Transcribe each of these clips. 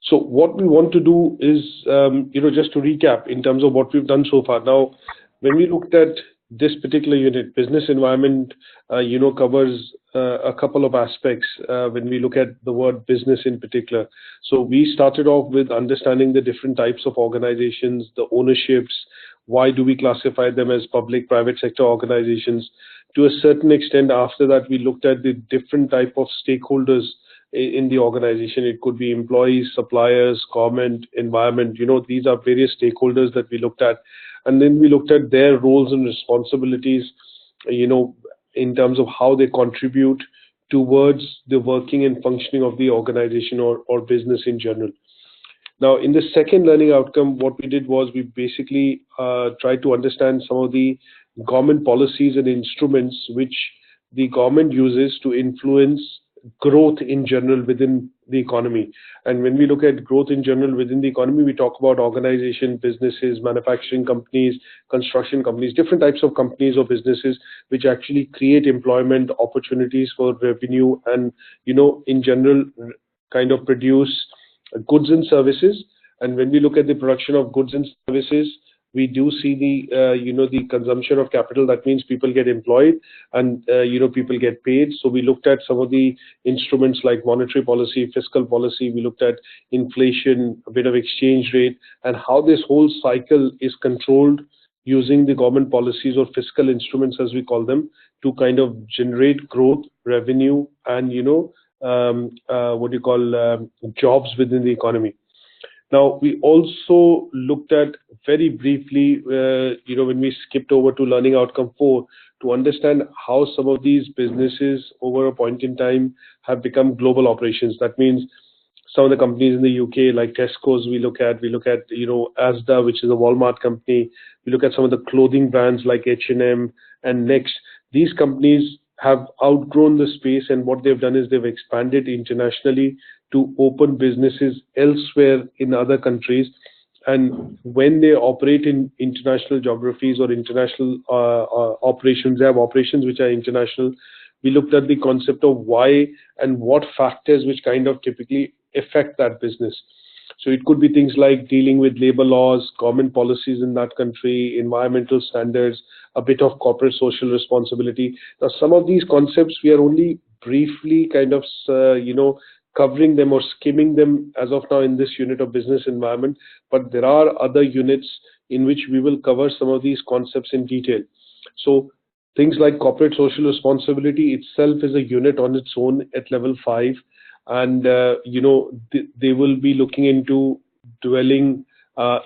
So what we want to do is, just to recap in terms of what we've done so far. Now, when we looked at this particular unit, business environment, covers a couple of aspects when we look at the word business in particular. So we started off with understanding the different types of organizations, the ownerships, why do we classify them as public, private sector organizations. To a certain extent, after that, we looked at the different type of stakeholders in the organization. It could be employees, suppliers, government, environment. These are various stakeholders that we looked at. And then we looked at their roles and responsibilities, in terms of how they contribute towards the working and functioning of the organization or business in general. Now, in the second learning outcome, what we did was we basically tried to understand some of the government policies and instruments which the government uses to influence growth in general within the economy. And when we look at growth in general within the economy, we talk about organization, businesses, manufacturing companies, construction companies, different types of companies or businesses which actually create employment opportunities for revenue and, in general, kind of produce goods and services. And when we look at the production of goods and services, we do see the consumption of capital. That means people get employed and people get paid. So we looked at some of the instruments like monetary policy, fiscal policy. We looked at inflation, a bit of exchange rate, and how this whole cycle is controlled using the government policies or fiscal instruments, as we call them, to kind of generate growth, revenue, and jobs within the economy. Now, we also looked at very briefly, when we skipped over to learning outcome 4, to understand how some of these businesses over a point in time have become global operations. That means some of the companies in the UK, like Tesco's, we look at, ATHE, which is a Walmart company. We look at some of the clothing brands like H&M and Next. These companies have outgrown the space, and what they've done is they've expanded internationally to open businesses elsewhere in other countries. And when they operate in international geographies or international operations, they have operations which are international. We looked at the concept of why and what factors which kind of typically affect that business. So it could be things like dealing with labor laws, government policies in that country, environmental standards, a bit of corporate social responsibility. Now, some of these concepts, we are only briefly kind of, covering them or skimming them as of now in this unit of business environment, but there are other units in which we will cover some of these concepts in detail. So things like corporate social responsibility itself is a unit on its own at level 5. And, they will be looking into dwelling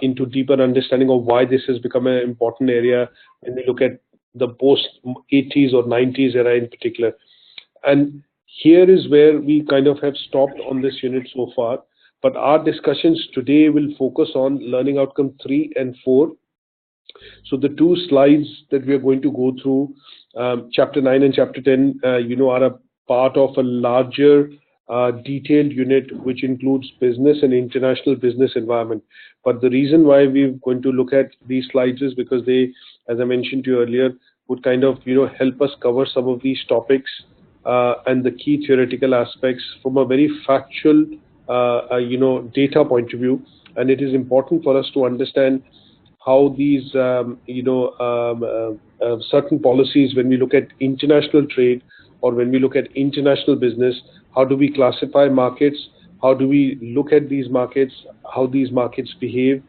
into deeper understanding of why this has become an important area when we look at the post-80s or 90s era in particular. And here is where we kind of have stopped on this unit so far. But our discussions today will focus on learning outcome 3 and 4. So the 2 slides that we are going to go through, chapter 9 and chapter 10, are a part of a larger detailed unit which includes business and international business environment. But the reason why we're going to look at these slides is because they, as I mentioned to you earlier, would kind of help us cover some of these topics and the key theoretical aspects from a very factual data point of view. And it is important for us to understand how these certain policies, when we look at international trade or when we look at international business, how do we classify markets? How do we look at these markets? How these markets behave?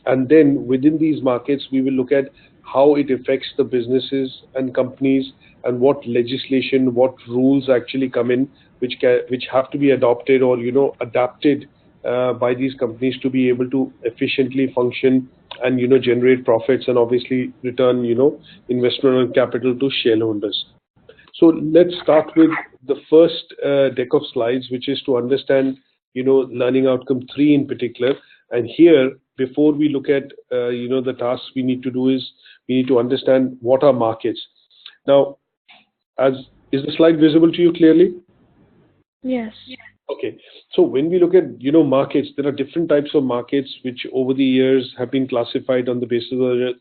And then within these markets, we will look at how it affects the businesses and companies and what legislation, what rules actually come in, which have to be adopted or adapted by these companies to be able to efficiently function and generate profits and obviously return investment on capital to shareholders. So let's start with the first deck of slides, which is to understand learning outcome 3 in particular. And here, before we look at the tasks we need to do, is we need to understand what are markets. Now, is the slide visible to you clearly? Yes. Okay, so when we look at markets, there are different types of markets which over the years have been classified on the basis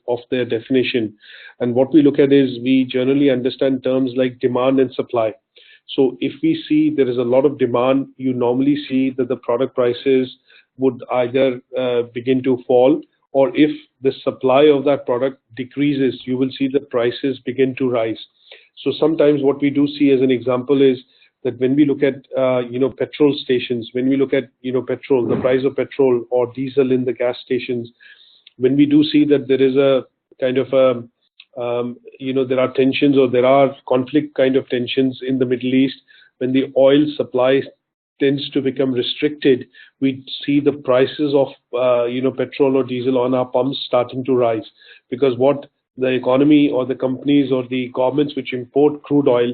of their definition. And what we look at is we generally understand terms like demand and supply. So if we see there is a lot of demand, you normally see that the product prices would either begin to fall, or if the supply of that product decreases, you will see the prices begin to rise. So sometimes what we do see as an example is that when we look at petrol stations, when we look at petrol, the price of petrol or diesel in the gas stations, when we do see that there is a kind of a there are tensions, or there are conflict kind of tensions in the Middle East, when the oil supply tends to become restricted, we see the prices of petrol or diesel on our pumps starting to rise, because what the economy or the companies or the governments which import crude oil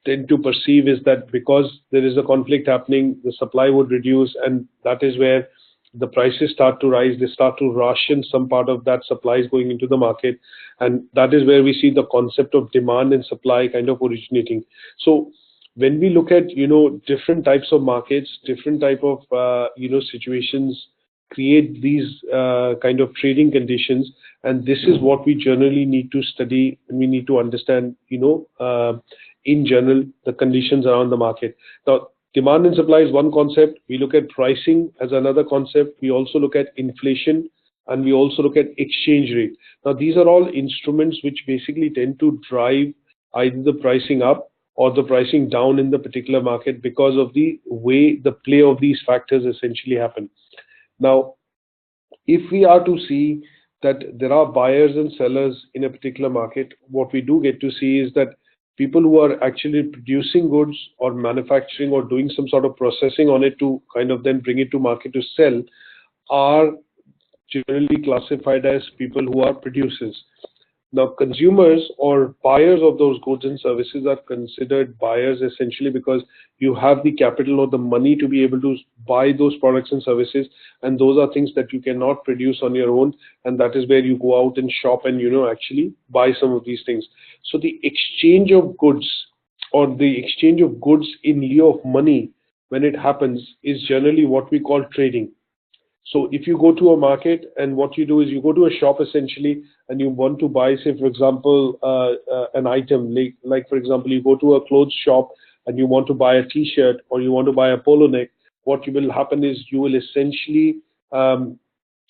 tend to perceive is that because there is a conflict happening, the supply would reduce, and that is where the prices start to rise. They start to ration some part of that supply is going into the market, and that is where we see the concept of demand and supply kind of originating. So when we look at different types of markets, different type of situations create these kind of trading conditions, and this is what we generally need to study, and we need to understand in general the conditions around the market. Now, demand and supply is one concept. We look at pricing as another concept. We also look at inflation, and we also look at exchange rate. Now, these are all instruments which basically tend to drive either the pricing up or the pricing down in the particular market, because of the way the play of these factors essentially happen. Now, if we are to see that there are buyers and sellers in a particular market, what we do get to see is that people who are actually producing goods or manufacturing or doing some sort of processing on it to kind of then bring it to market to sell are generally classified as people who are producers. Now, consumers or buyers of those goods and services are considered buyers essentially because you have the capital or the money to be able to buy those products and services, and those are things that you cannot produce on your own, and that is where you go out and shop and actually buy some of these things. So the exchange of goods, or the exchange of goods in lieu of money, when it happens, is generally what we call trading. So if you go to a market, and what you do is you go to a shop essentially, and you want to buy, say for example, an item, like for example, you go to a clothes shop and you want to buy a t-shirt, or you want to buy a polo neck, what will happen is you will essentially,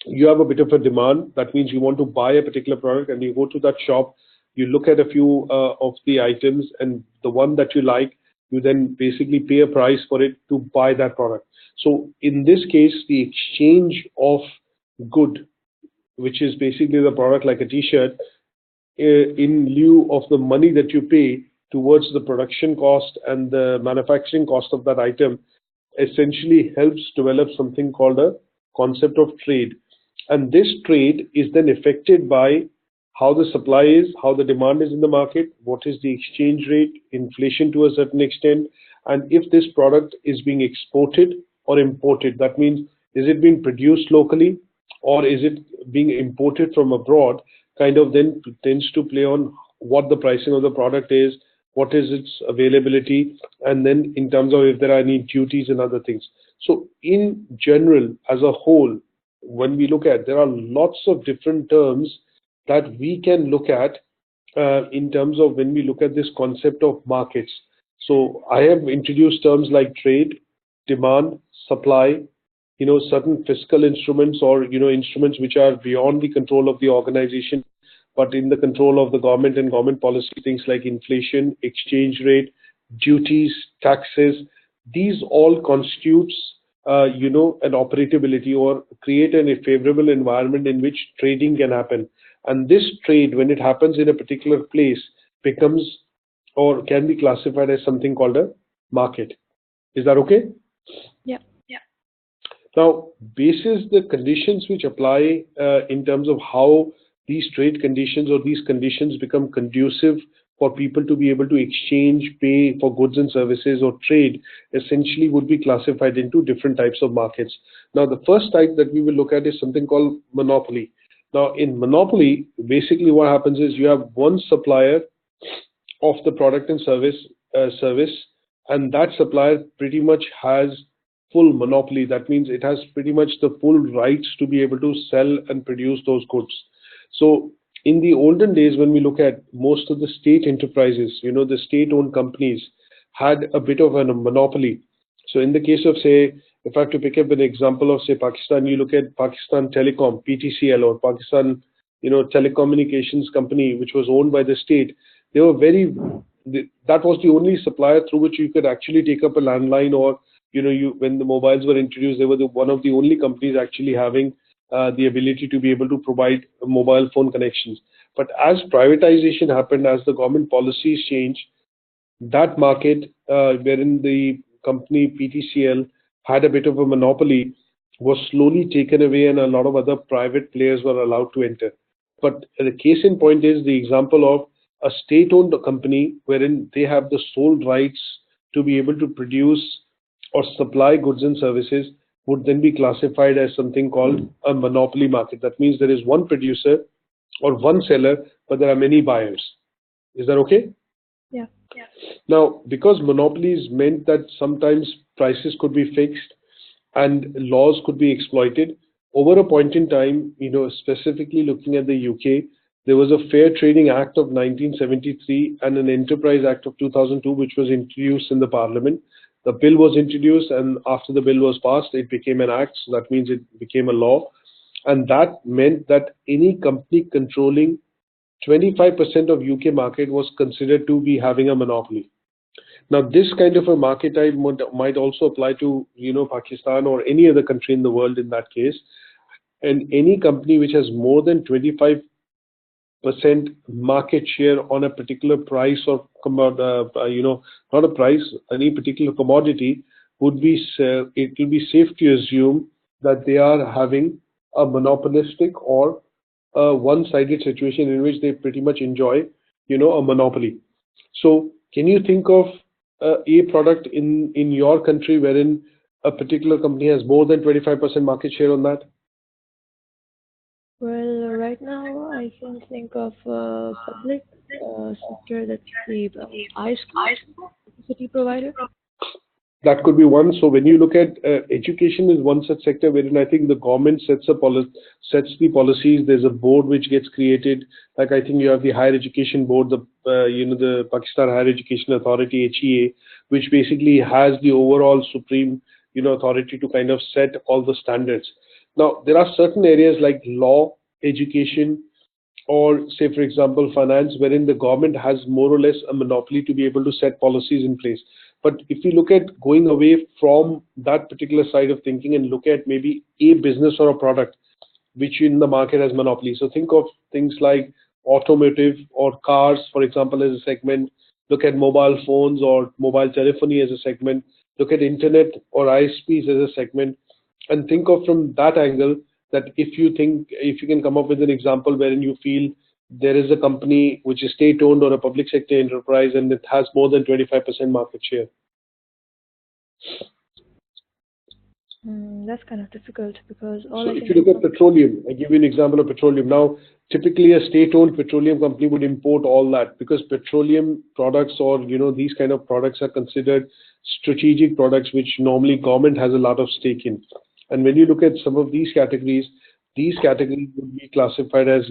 you have a bit of a demand. That means you want to buy a particular product, and you go to that shop, you look at a few of the items, and the one that you like, you then basically pay a price for it to buy that product. So in this case, the exchange of good, which is basically the product like a t-shirt, in lieu of the money that you pay towards the production cost and the manufacturing cost of that item, essentially helps develop something called a concept of trade. And this trade is then affected by how the supply is, how the demand is in the market, what is the exchange rate, inflation to a certain extent, and if this product is being exported or imported. That means, is it being produced locally, or is it being imported from abroad? Kind of then tends to play on what the pricing of the product is, what is its availability, and then in terms of if there are any duties and other things. So in general, as a whole, when we look at, there are lots of different terms that we can look at in terms of when we look at this concept of markets. So I have introduced terms like trade, demand, supply, certain fiscal instruments, or instruments which are beyond the control of the organization, but in the control of the government and government policy, things like inflation, exchange rate, duties, taxes. These all constitutes an operability, or create a favorable environment in which trading can happen. And this trade, when it happens in a particular place, becomes or can be classified as something called a market. Is that okay? Yeah. Now, basis the conditions which apply in terms of how these trade conditions or these conditions become conducive for people to be able to exchange, pay for goods and services, or trade, essentially would be classified into different types of markets. Now, the first type that we will look at is something called monopoly. Now, in monopoly, basically what happens is you have one supplier of the product and service, and that supplier pretty much has full monopoly. That means it has pretty much the full rights to be able to sell and produce those goods. So in the olden days, when we look at most of the state enterprises, the state-owned companies had a bit of a monopoly. So in the case of, say, if I have to pick up an example of, say, Pakistan, you look at Pakistan Telecom, PTCL, or Pakistan, telecommunications company, which was owned by the state. They were that was the only supplier through which you could actually take up a landline, or, when the mobiles were introduced, they were one of the only companies actually having the ability to be able to provide mobile phone connections. But as privatization happened, as the government policies changed, that market, wherein the company PTCL had a bit of a monopoly, was slowly taken away, and a lot of other private players were allowed to enter. But the case in point is the example of a state-owned company wherein they have the sole rights to be able to produce or supply goods and services, would then be classified as something called a monopoly market. That means there is one producer or one seller, but there are many buyers. Is that okay? Yeah. Now, because monopolies meant that sometimes prices could be fixed and laws could be exploited, over a point in time, specifically looking at the UK, there was a Fair Trading Act of 1973 and an Enterprise Act of 2002, which was introduced in the Parliament. The bill was introduced, and after the bill was passed, it became an act. So that means it became a law. And that meant that any company controlling 25% of UK market was considered to be having a monopoly. Now, this kind of a market type might also apply to, Pakistan or any other country in the world in that case. And any company which has more than 25% market share on a particular price or, not a price, any particular commodity, it will be safe to assume that they are having a monopolistic or a one-sided situation in which they pretty much enjoy, a monopoly. So can you think of a product in your country wherein a particular company has more than 25% market share on that? Well, right now I can think of public sector, that's the ISCO provider. That could be one. So when you look at education is one such sector wherein I think the government sets the policies. There's a board which gets created. Like I think you have the Higher Education Board, the Pakistan Higher Education Authority, ATHE, which basically has the overall supreme authority to kind of set all the standards. Now there are certain areas like law, education, or say for example finance, wherein the government has more or less a monopoly to be able to set policies in place. But if you look at going away from that particular side of thinking and look at maybe a business or a product which in the market has monopoly. So think of things like automotive or cars, for example, as a segment. Look at mobile phones or mobile telephony as a segment. Look at internet or ISPs as a segment, and think of from that angle that if you can come up with an example wherein you feel there is a company which is state-owned or a public sector enterprise and it has more than 25% market share. That's kind of difficult because so if you look at petroleum, I give you an example of petroleum. Now, typically a state-owned petroleum company would import all that because petroleum products or these kind of products are considered strategic products which normally government has a lot of stake in. And when you look at some of these categories would be classified as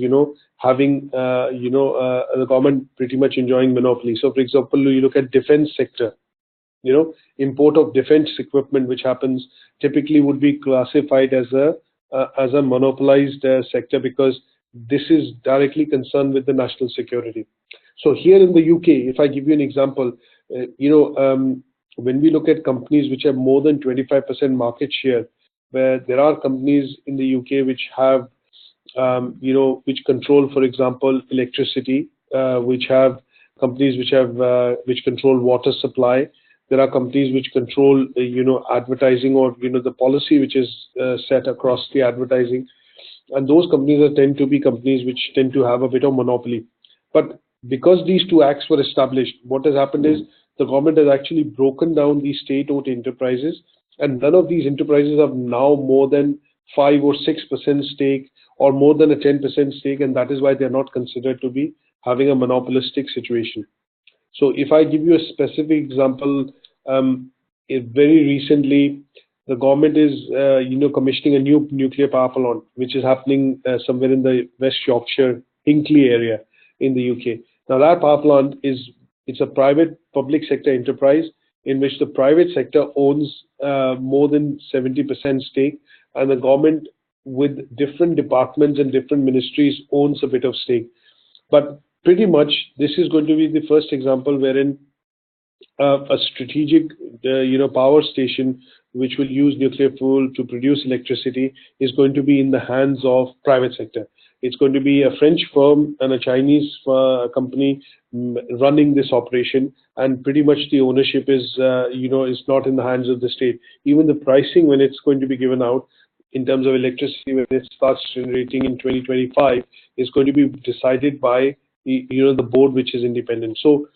having the government pretty much enjoying monopoly. So for example, you look at defense sector, import of defense equipment which happens typically would be classified as a monopolized sector because this is directly concerned with the national security. So here in the UK, if I give you an example, when we look at companies which have more than 25% market share, where there are companies in the UK which have, which control, for example, electricity, which have companies which control water supply. There are companies which control, advertising or, the policy which is set across the advertising. And those companies tend to be companies which tend to have a bit of monopoly. But because these two acts were established, what has happened is the government has actually broken down these state-owned enterprises, and none of these enterprises have now more than 5 or 6% stake or more than a 10% stake, and that is why they are not considered to be having a monopolistic situation. So if I give you a specific example, very recently the government is commissioning a new nuclear power plant which is happening somewhere in the West Yorkshire, Hinkley area in the UK. Now that power plant it's a private public sector enterprise in which the private sector owns more than 70% stake, and the government with different departments and different ministries owns a bit of stake. But pretty much this is going to be the first example wherein a strategic power station which will use nuclear fuel to produce electricity is going to be in the hands of private sector. It's going to be a French firm and a Chinese company running this operation, and pretty much the ownership is is not in the hands of the state. Even the pricing, when it's going to be given out in terms of electricity, when it starts generating in 2025, is going to be decided by the board, which is independent. So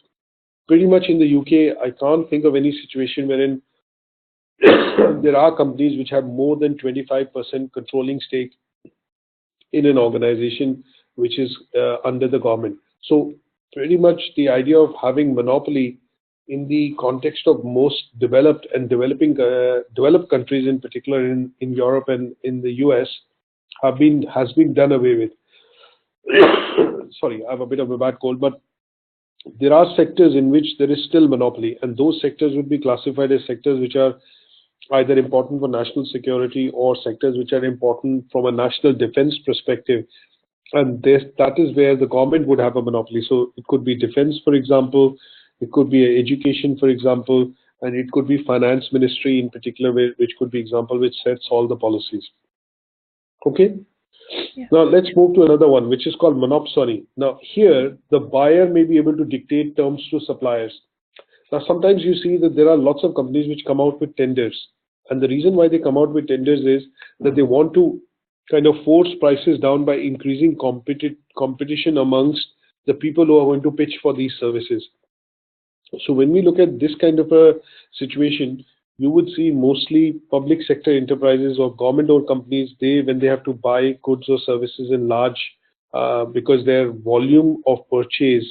pretty much in the UK, I can't think of any situation wherein there are companies which have more than 25% controlling stake in an organization which is under the government. So pretty much the idea of having monopoly in the context of most developed and developed countries, in particular in Europe and in the US, has been done away with. Sorry, I have a bit of a bad cold, but there are sectors in which there is still monopoly, and those sectors would be classified as sectors which are either important for national security or sectors which are important from a national defense perspective. And that is where the government would have a monopoly. So it could be defense, for example, it could be education, for example, and it could be finance ministry in particular, which could be example which sets all the policies. Okay. Yeah. Now let's move to another one, which is called monopsony. Now here, the buyer may be able to dictate terms to suppliers. Now sometimes you see that there are lots of companies which come out with tenders, and the reason why they come out with tenders is that they want to kind of force prices down by increasing competition amongst the people who are going to pitch for these services. So when we look at this kind of a situation, you would see mostly public sector enterprises or government-owned companies, when they have to buy goods or services in large, because their volume of purchase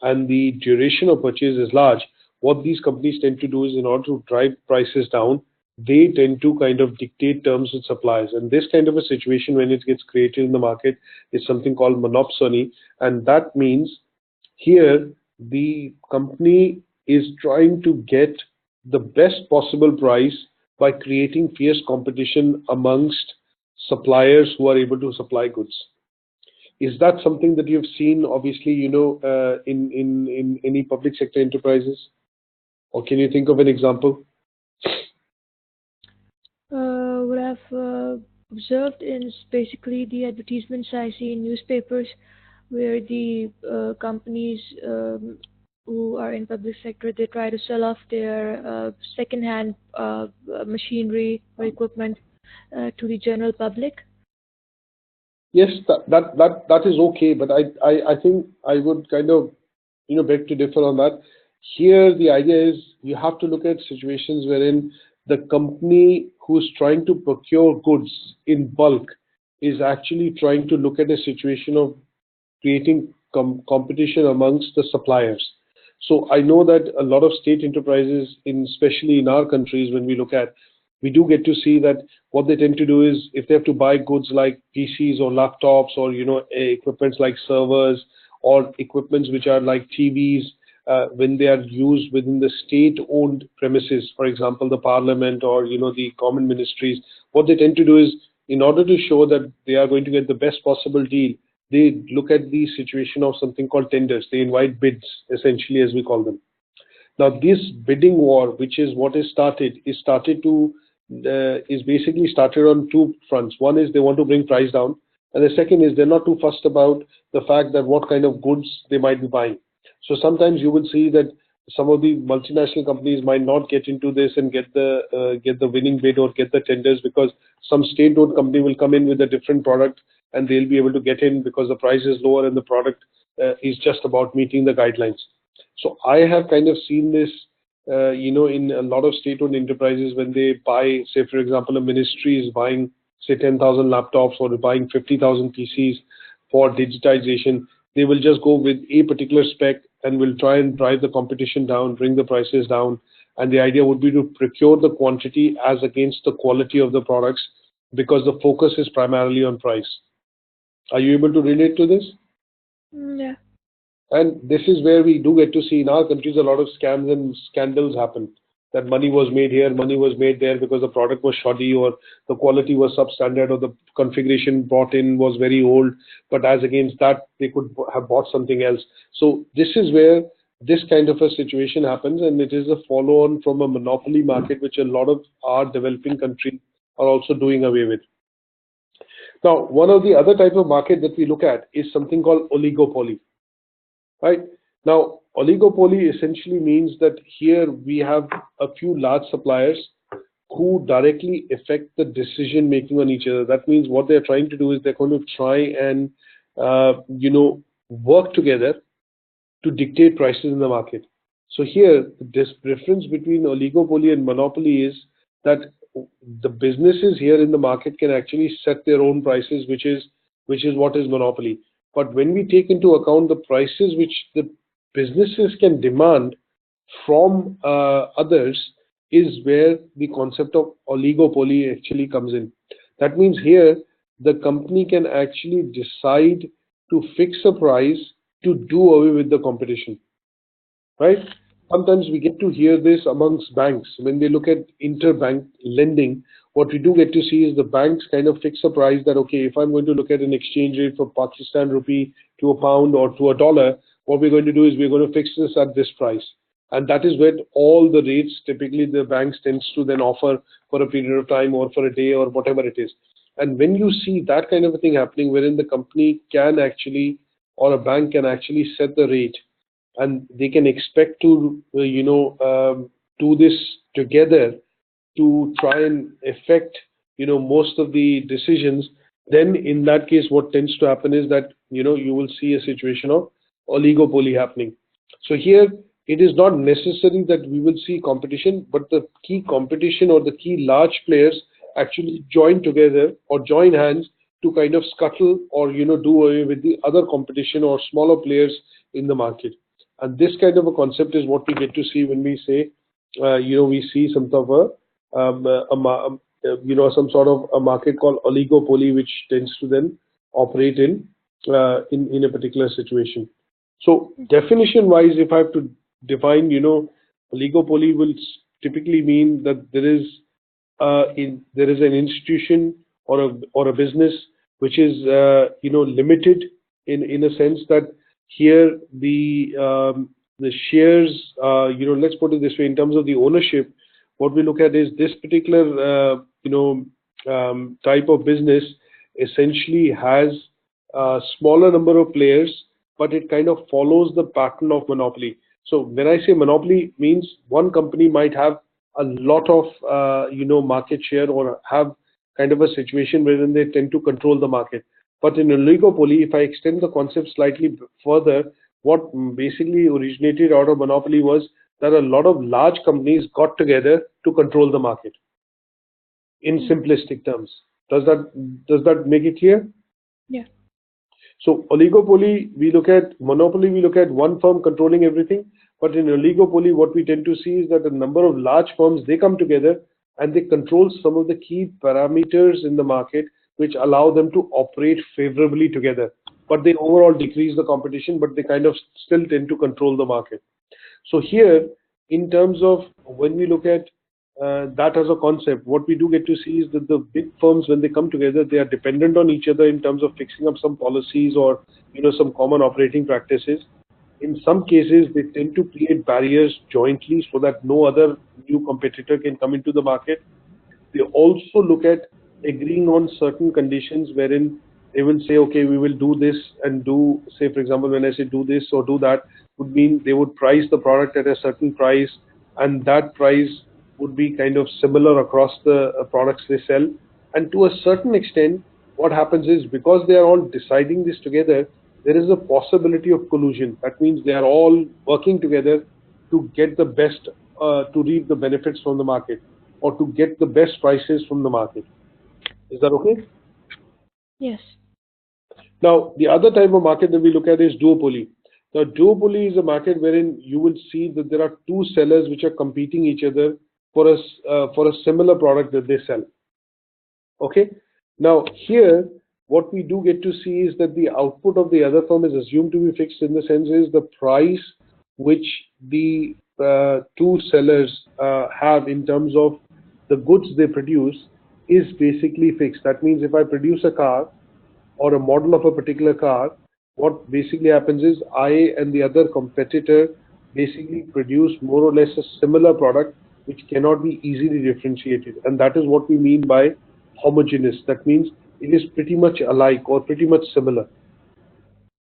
and the duration of purchase is large, what these companies tend to do is, in order to drive prices down, they tend to kind of dictate terms with suppliers. And this kind of a situation, when it gets created in the market, is something called monopsony. And that means here the company is trying to get the best possible price by creating fierce competition amongst suppliers who are able to supply goods. Is that something that you've seen, obviously, in any public sector enterprises? Or can you think of an example? What I've observed is basically the advertisements I see in newspapers, where the companies who are in public sector, they try to sell off their second-hand machinery or equipment to the general public. Yes, that is okay, but I think I would kind of beg to differ on that. Here the idea is you have to look at situations wherein the company who's trying to procure goods in bulk is actually trying to look at a situation of creating competition amongst the suppliers. So I know that a lot of state enterprises, especially in our countries, when we look at, we do get to see that what they tend to do is, if they have to buy goods like PCs or laptops or equipments like servers or equipments which are like TVs, when they are used within the state-owned premises, for example, the Parliament or the common ministries, what they tend to do is, in order to show that they are going to get the best possible deal, they look at the situation of something called tenders. They invite bids, essentially, as we call them. Now, this bidding war, which is what is basically started on two fronts. One is they want to bring price down, and the second is they're not too fussed about the fact that what kind of goods they might be buying. So sometimes you will see that some of the multinational companies might not get into this and get the winning bid or get the tenders, because some state-owned company will come in with a different product and they'll be able to get in because the price is lower and the product is just about meeting the guidelines. So I have kind of seen this, in a lot of state-owned enterprises, when they buy, say, for example, a ministry is buying, say, 10,000 laptops or buying 50,000 PCs for digitization, they will just go with a particular spec and will try and drive the competition down, bring the prices down. And the idea would be to procure the quantity as against the quality of the products, because the focus is primarily on price. Are you able to relate to this? Yeah. And this is where we do get to see in our countries a lot of scams and scandals happen. that money was made here, money was made there because the product was shoddy or the quality was substandard or the configuration brought in was very old, but as against that, they could have bought something else. So this is where this kind of a situation happens, and it is a follow-on from a monopoly market, which a lot of our developing countries are also doing away with. Now, one of the other type of market that we look at is something called oligopoly, right? Now, oligopoly essentially means that here we have a few large suppliers who directly affect the decision making on each other. That means what they're trying to do is they're going to try and work together to dictate prices in the market. So here, this difference between oligopoly and monopoly is that the businesses here in the market can actually set their own prices, which is what is monopoly. But when we take into account the prices which the businesses can demand from others, is where the concept of oligopoly actually comes in. That means here the company can actually decide to fix a price to do away with the competition, right? Sometimes we get to hear this amongst banks when they look at interbank lending. What we do get to see is the banks kind of fix a price that, okay, if I'm going to look at an exchange rate for Pakistan rupee to a pound or to a dollar, what we're going to do is we're going to fix this at this price. And that is when all the rates typically the banks tends to then offer for a period of time or for a day or whatever it is. And when you see that kind of a thing happening, wherein the company can actually, or a bank can actually set the rate, and they can expect to do this together to try and affect most of the decisions, then in that case what tends to happen is that you will see a situation of oligopoly happening. So here it is not necessary that we will see competition, but the key competition or the key large players actually join together or join hands to kind of scuttle or do away with the other competition or smaller players in the market. And this kind of a concept is what we get to see when we say we see some sort of some sort of a market called oligopoly, which tends to then operate in a particular situation. So definition wise, if I have to define, oligopoly will typically mean that there is an institution or a business which is limited in a sense that here the shares, let's put it this way, in terms of the ownership, what we look at is this particular type of business essentially has a smaller number of players, but it kind of follows the pattern of monopoly. So when I say monopoly, means one company might have a lot of market share or have kind of a situation wherein they tend to control the market. But in oligopoly, if I extend the concept slightly further, what basically originated out of monopoly was that a lot of large companies got together to control the market. In simplistic terms, does that make it clear? Yeah. So oligopoly, monopoly, we look at one firm controlling everything. But in oligopoly, what we tend to see is that a number of large firms, they come together and they control some of the key parameters in the market which allow them to operate favorably together. But they overall decrease the competition, but they kind of still tend to control the market. So here, in terms of when we look at that as a concept, what we do get to see is that the big firms, when they come together, they are dependent on each other in terms of fixing up some policies or some common operating practices. In some cases, they tend to create barriers jointly so that no other new competitor can come into the market. They also look at agreeing on certain conditions wherein they will say, okay, we will do this and do, say, for example, when I say do this or do that, would mean they would price the product at a certain price, and that price would be kind of similar across the products they sell. And to a certain extent, what happens is, because they are all deciding this together, there is a possibility of collusion. That means they are all working together to get the best, to reap the benefits from the market, or to get the best prices from the market. Is that okay? Yes. Now, the other type of market that we look at is duopoly. Now, duopoly is a market wherein you will see that there are two sellers which are competing each other for a similar product that they sell. Okay. Now, here, what we do get to see is that the output of the other firm is assumed to be fixed, in the sense is the price which the two sellers have in terms of the goods they produce is basically fixed. That means if I produce a car or a model of a particular car, what basically happens is I and the other competitor basically produce more or less a similar product which cannot be easily differentiated. And that is what we mean by homogeneous. That means it is pretty much alike or pretty much similar.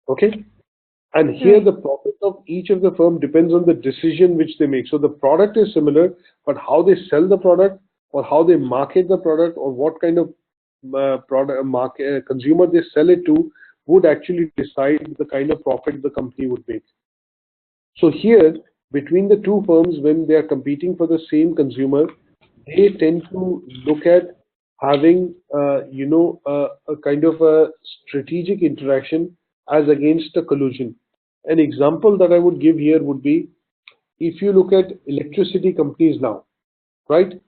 Okay? And here the profit of each of the firm depends on the decision which they make. So the product is similar, but how they sell the product or how they market the product or what kind of consumer they sell it to would actually decide the kind of profit the company would make. So here, between the two firms, when they are competing for the same consumer, they tend to look at having, a kind of a strategic interaction as against a collusion. An example that I would give here would be, if you look at electricity companies now, right?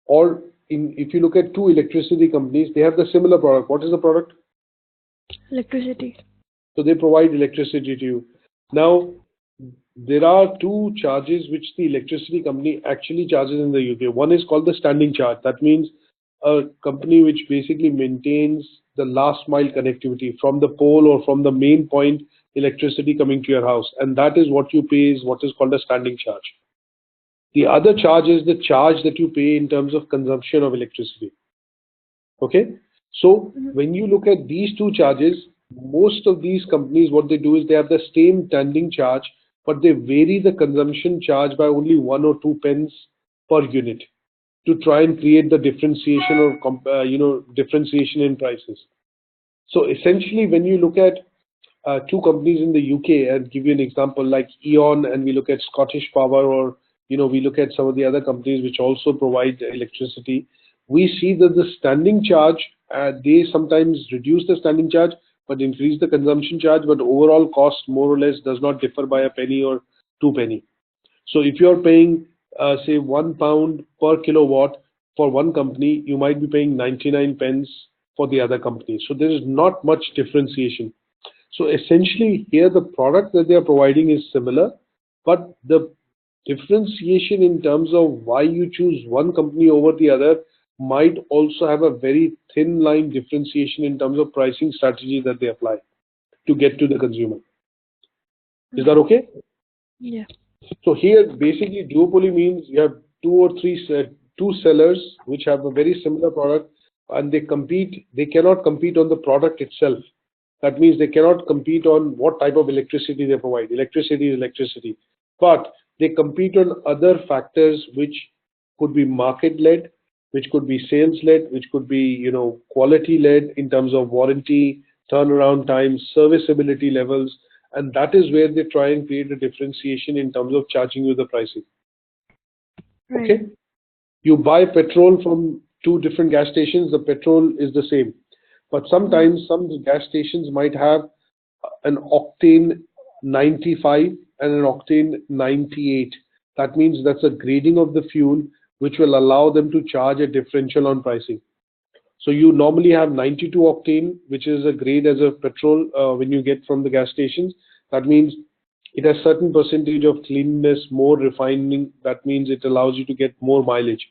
Or if you look at two electricity companies, they have the similar product. What is the product? Electricity. So they provide electricity to you. Now, there are two charges which the electricity company actually charges in the UK. One is called the standing charge. That means a company which basically maintains the last mile connectivity from the pole or from the main point, electricity coming to your house. And that is what you pay, is what is called a standing charge. The other charge is the charge that you pay in terms of consumption of electricity. Okay? So when you look at these two charges, most of these companies, what they do is they have the same standing charge, but they vary the consumption charge by only 1 or 2 pence per unit to try and create the differentiation or differentiation in prices. So essentially, when you look at two companies in the UK, and give you an example like E.ON, and we look at Scottish Power, or we look at some of the other companies which also provide electricity, we see that the standing charge, they sometimes reduce the standing charge but increase the consumption charge, but overall cost more or less does not differ by a penny or 2 penny. So if you're paying say £1 per kilowatt for one company, you might be paying 99 pence for the other company. So there is not much differentiation. So essentially here the product that they are providing is similar, but the differentiation in terms of why you choose one company over the other might also have a very thin line differentiation in terms of pricing strategy that they apply to get to the consumer. Is that okay? Yeah. So here basically duopoly means you have two sellers which have a very similar product, and they cannot compete on the product itself. That means they cannot compete on what type of electricity they provide. Electricity is electricity. But they compete on other factors which could be market-led, which could be sales-led, which could be quality-led in terms of warranty, turnaround time, serviceability levels, and that is where they try and create a differentiation in terms of charging you the pricing. Right. Okay? You buy petrol from two different gas stations, the petrol is the same. But sometimes some gas stations might have an octane 95 and an octane 98. That means that's a grading of the fuel which will allow them to charge a differential on pricing. So you normally have 92 octane, which is a grade as a petrol when you get from the gas stations. That means it has certain percentage of cleanness, more refining. That means it allows you to get more mileage.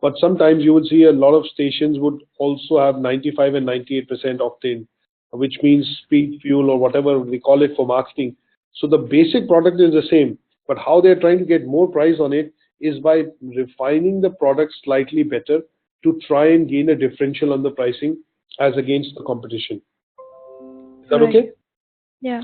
But sometimes you would see a lot of stations would also have 95 and 98% octane, which means speed fuel or whatever we call it for marketing. So the basic product is the same, but how they're trying to get more price on it is by refining the product slightly better to try and gain a differential on the pricing as against the competition. Is that okay? Yeah.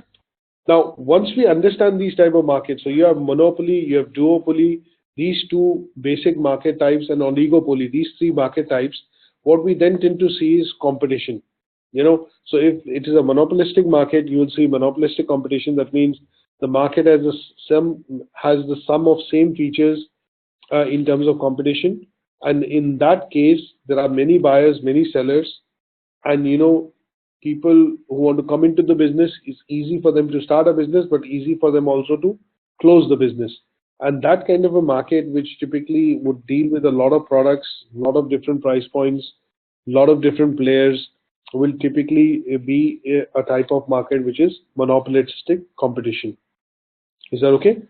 Now, once we understand these type of markets, so you have monopoly, you have duopoly, these two basic market types, and oligopoly, these three market types, what we then tend to see is competition. So if it is a monopolistic market, you will see monopolistic competition. That means the market has the sum of same features in terms of competition. And in that case, there are many buyers, many sellers, and people who want to come into the business, it's easy for them to start a business, but easy for them also to close the business. And that kind of a market, which typically would deal with a lot of products, a lot of different price points, a lot of different players, will typically be a type of market which is monopolistic competition. Is that okay?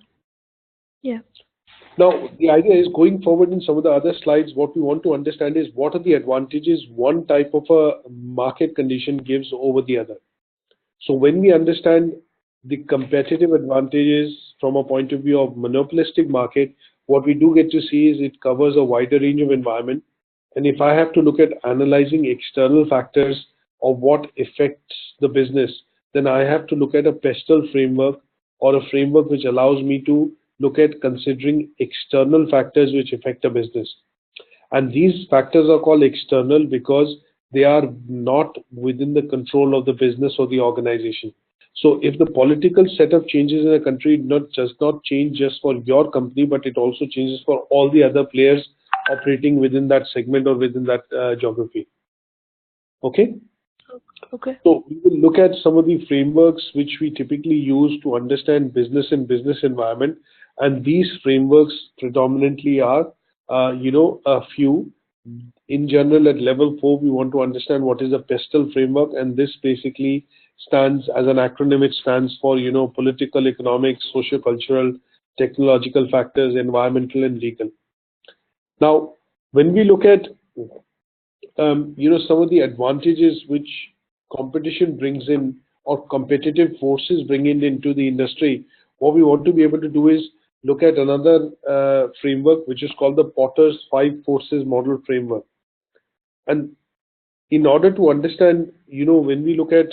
Yeah. Now, the idea is going forward in some of the other slides, what we want to understand is what are the advantages one type of a market condition gives over the other. So when we understand the competitive advantages from a point of view of monopolistic market, what we do get to see is it covers a wider range of environment. And if I have to look at analyzing external factors of what affects the business, then I have to look at a Pestle framework or a framework which allows me to look at considering external factors which affect a business. And these factors are called external because they are not within the control of the business or the organization. So if the political setup changes in a country, does not change just for your company, but it also changes for all the other players operating within that segment or within that geography. Okay? Okay. So we will look at some of the frameworks which we typically use to understand business and business environment. And these frameworks predominantly are, a few. In general, at level 4, we want to understand what is a Pestle framework, and this basically stands as an acronym. It stands for, political, economic, socio-cultural, technological factors, environmental, and legal. Now, when we look at some of the advantages which competition brings in or competitive forces bring in into the industry, what we want to be able to do is look at another framework which is called the Potter's 5 Forces Model Framework. And in order to understand, when we look at,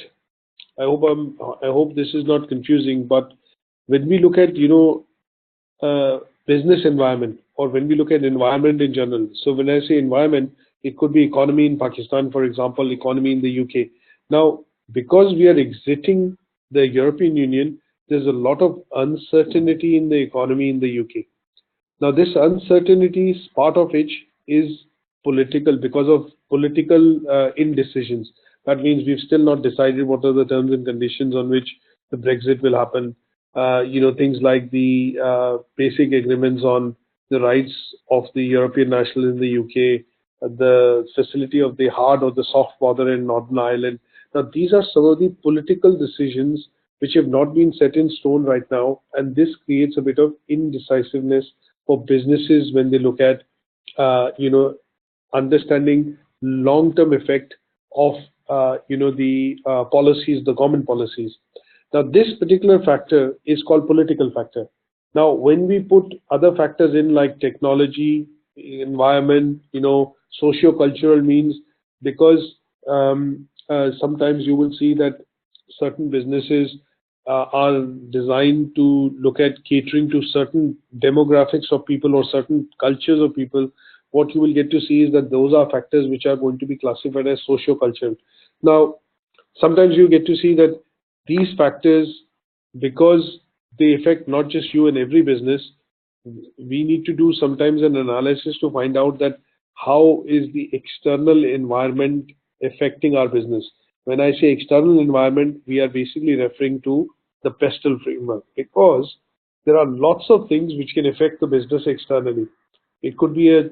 I hope this is not confusing, but when we look at, business environment, or when we look at environment in general. So when I say environment, it could be economy in Pakistan, for example, economy in the UK. Now, because we are exiting the European Union, there's a lot of uncertainty in the economy in the UK. Now, this uncertainty, part of which is political, because of political indecisions. That means we've still not decided what are the terms and conditions on which the Brexit will happen. Things like the basic agreements on the rights of the European national in the UK, the facility of the hard or the soft border in Northern Ireland. Now, these are some of the political decisions which have not been set in stone right now, and this creates a bit of indecisiveness for businesses when they look at, understanding long-term effect of, the policies, the government policies. Now, this particular factor is called political factor. Now, when we put other factors in like technology, environment, socio-cultural means, because sometimes you will see that certain businesses are designed to look at catering to certain demographics of people or certain cultures of people. What you will get to see is that those are factors which are going to be classified as socio-cultural. Now, sometimes you get to see that these factors, because they affect not just you and every business, we need to do sometimes an analysis to find out that how is the external environment affecting our business. When I say external environment, we are basically referring to the Pestle framework, because there are lots of things which can affect the business externally. It could be a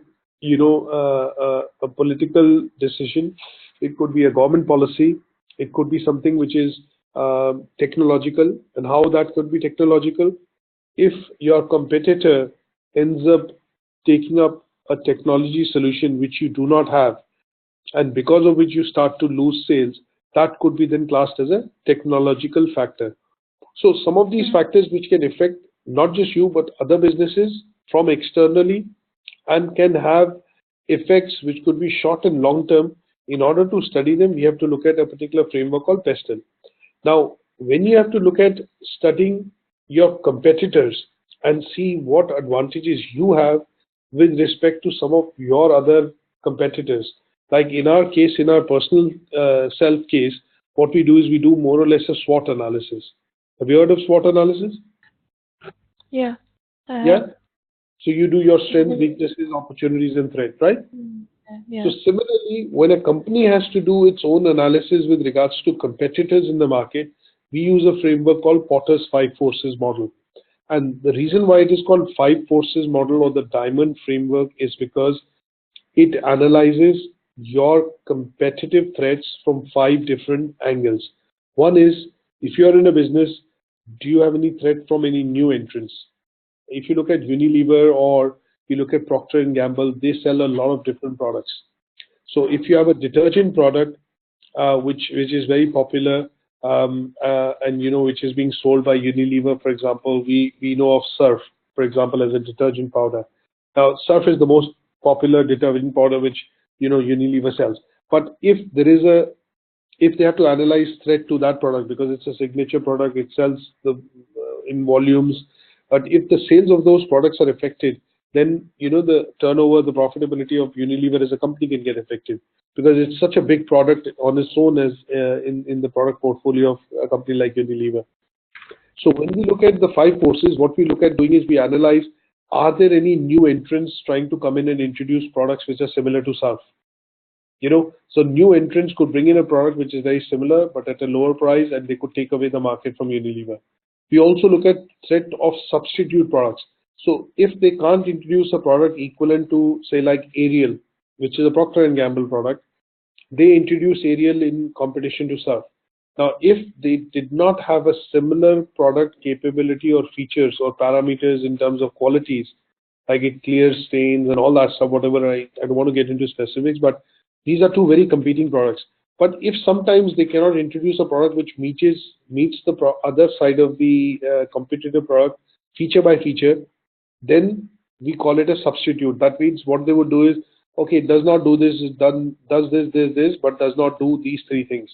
political decision, it could be a government policy, it could be something which is technological, and how that could be technological. If your competitor ends up taking up a technology solution which you do not have, and because of which you start to lose sales, that could be then classed as a technological factor. So some of these factors which can affect not just you but other businesses from externally, and can have effects which could be short and long term. In order to study them, we have to look at a particular framework called Pestle. Now, when you have to look at studying your competitors and see what advantages you have with respect to some of your other competitors, like in our case, in our personal self case, what we do is we do more or less a SWOT analysis. Have you heard of SWOT analysis? Yeah. Yeah. So you do your strengths, weaknesses, opportunities, and threat, right? Yeah. So similarly, when a company has to do its own analysis with regards to competitors in the market, we use a framework called Potter's 5 Forces Model. And the reason why it is called 5 Forces Model or the Diamond Framework is because it analyzes your competitive threats from 5 different angles. One is, if you are in a business, do you have any threat from any new entrants? if you look at Unilever or you look at Procter and Gamble, they sell a lot of different products. So if you have a detergent product which is very popular, and which is being sold by Unilever, for example, we know of Surf, for example, as a detergent powder. Now, Surf is the most popular detergent powder which Unilever sells. But if they have to analyze threat to that product because it's a signature product, it sells in volumes. But if the sales of those products are affected, then the turnover, the profitability of Unilever as a company can get affected because it's such a big product on its own as in the product portfolio of a company like Unilever. So when we look at the 5 forces, what we look at doing is we analyze, are there any new entrants trying to come in and introduce products which are similar to Surf? So new entrants could bring in a product which is very similar but at a lower price, and they could take away the market from Unilever. We also look at threat of substitute products. So if they can't introduce a product equivalent to, say, like Ariel, which is a Procter and Gamble product, they introduce Ariel in competition to Surf. Now, if they did not have a similar product capability or features or parameters in terms of qualities, like it clears stains and all that stuff, whatever, I don't want to get into specifics, but these are two very competing products. But if sometimes they cannot introduce a product which meets the other side of the competitive product feature by feature, then we call it a substitute. That means what they would do is, okay, it does not do this, it does this, but does not do these 3 things.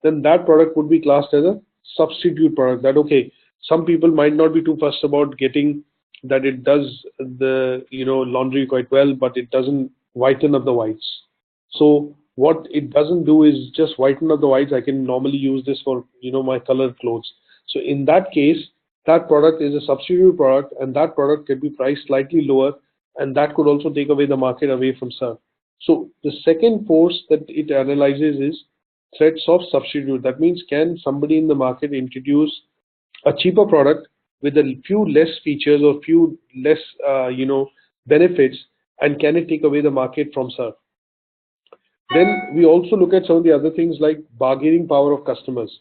Then that product would be classed as a substitute product. That, okay, some people might not be too fussed about getting that it does the laundry quite well, but it doesn't whiten up the whites. So what it doesn't do is just whiten up the whites. I can normally use this for my colored clothes. So in that case, that product is a substitute product, and that product can be priced slightly lower, and that could also take away the market away from Surf. So the second force that it analyzes is threats of substitute. That means, can somebody in the market introduce a cheaper product with a few less features or few less benefits, and can it take away the market from Surf? Then we also look at some of the other things like bargaining power of customers.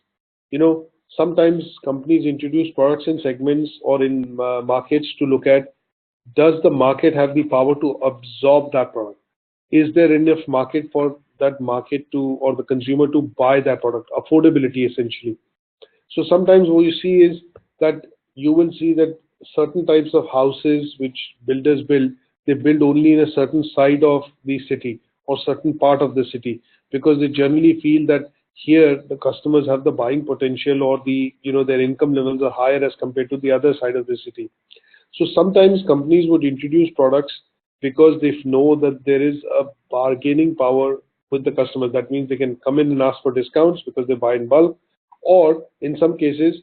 Sometimes companies introduce products in segments or in markets to look at, does the market have the power to absorb that product? Is there enough market for that market to, or the consumer to buy that product? Affordability, essentially. So sometimes what you see is that you will see that certain types of houses which builders build, they build only in a certain side of the city or certain part of the city, because they generally feel that here the customers have the buying potential, or their income levels are higher as compared to the other side of the city. So sometimes companies would introduce products because they know that there is a bargaining power with the customers. That means they can come in and ask for discounts because they buy in bulk, or in some cases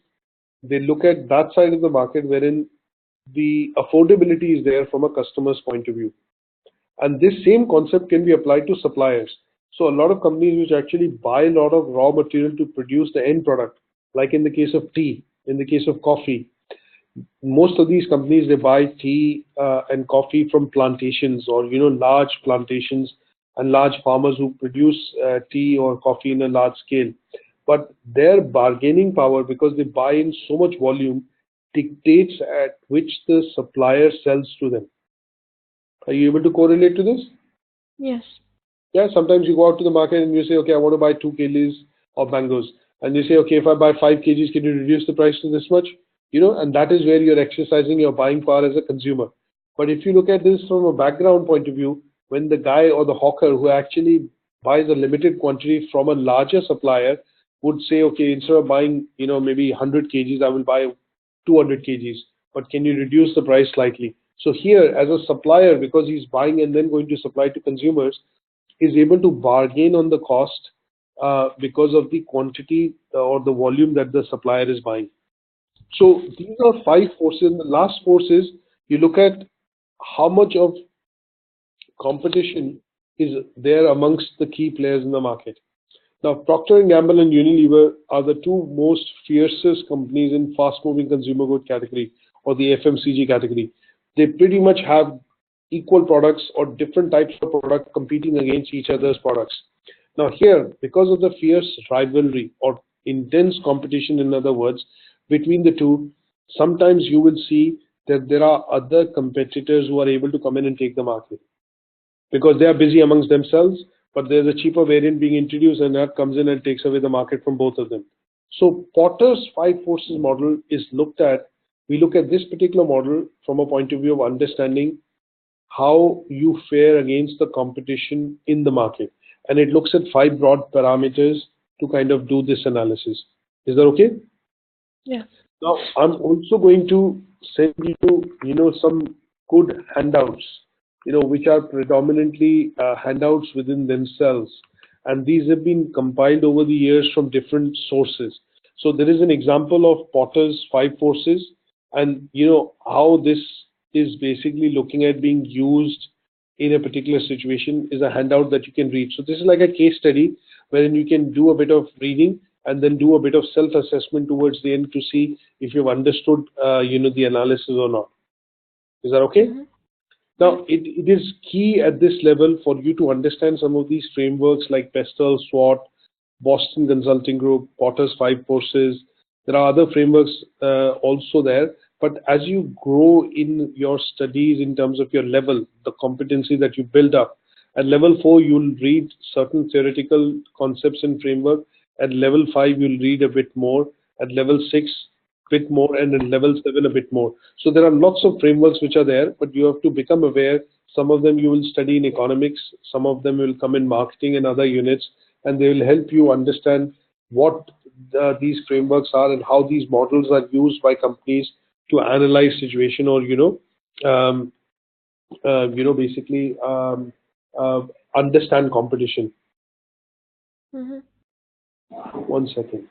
they look at that side of the market wherein the affordability is there from a customer's point of view. And this same concept can be applied to suppliers. So a lot of companies which actually buy a lot of raw material to produce the end product, like in the case of tea, in the case of coffee, most of these companies, they buy tea and coffee from plantations, or large plantations and large farmers who produce tea or coffee in a large scale. But their bargaining power, because they buy in so much volume, dictates at which the supplier sells to them. Are you able to correlate to this? Yes. Yeah, sometimes you go out to the market and you say, okay, I want to buy 2 kgs of mangoes. And you say, okay, if I buy 5 kgs, can you reduce the price to this much? And that is where you're exercising your buying power as a consumer. But if you look at this from a background point of view, when the guy or the hawker who actually buys a limited quantity from a larger supplier would say, okay, instead of buying, maybe 100 kgs, I will buy 200 kgs. But can you reduce the price slightly? So here, as a supplier, because he's buying and then going to supply to consumers, is able to bargain on the cost because of the quantity or the volume that the supplier is buying. So these are 5 forces. And the last force is, you look at how much of competition is there amongst the key players in the market. Now, Procter & Gamble and Unilever are the 2 most fiercest companies in fast-moving consumer good category, or the FMCG category. They pretty much have equal products or different types of product competing against each other's products. Now here, because of the fierce rivalry or intense competition, in other words, between the two, sometimes you will see that there are other competitors who are able to come in and take the market because they are busy amongst themselves, but there's a cheaper variant being introduced and that comes in and takes away the market from both of them. So Potter's five forces model is looked at. We look at this particular model from a point of view of understanding how you fare against the competition in the market. And it looks at five broad parameters to kind of do this analysis. Is that okay? Yeah. Now, I'm also going to send you, some good handouts, which are predominantly handouts within themselves. And these have been compiled over the years from different sources. So there is an example of Potter's five forces and, how this is basically looking at being used in a particular situation is a handout that you can read. So this is like a case study wherein you can do a bit of reading and then do a bit of self-assessment towards the end to see if you've understood, the analysis or not. Is that okay? Mm-hmm. Now, it is key at this level for you to understand some of these frameworks like Pestle, Swot, Boston Consulting Group, Potter's Five Forces. There are other frameworks also there. But as you grow in your studies in terms of your level, the competency that you build up, at level 4, you'll read certain theoretical concepts and framework. At level 5, you'll read a bit more. At level 6, a bit more. And at level 7, a bit more. So there are lots of frameworks which are there, but you have to become aware. Some of them you will study in economics. Some of them will come in marketing and other units. And they will help you understand what these frameworks are and how these models are used by companies to analyze situation or, basically understand competition. Mm-hmm. One second.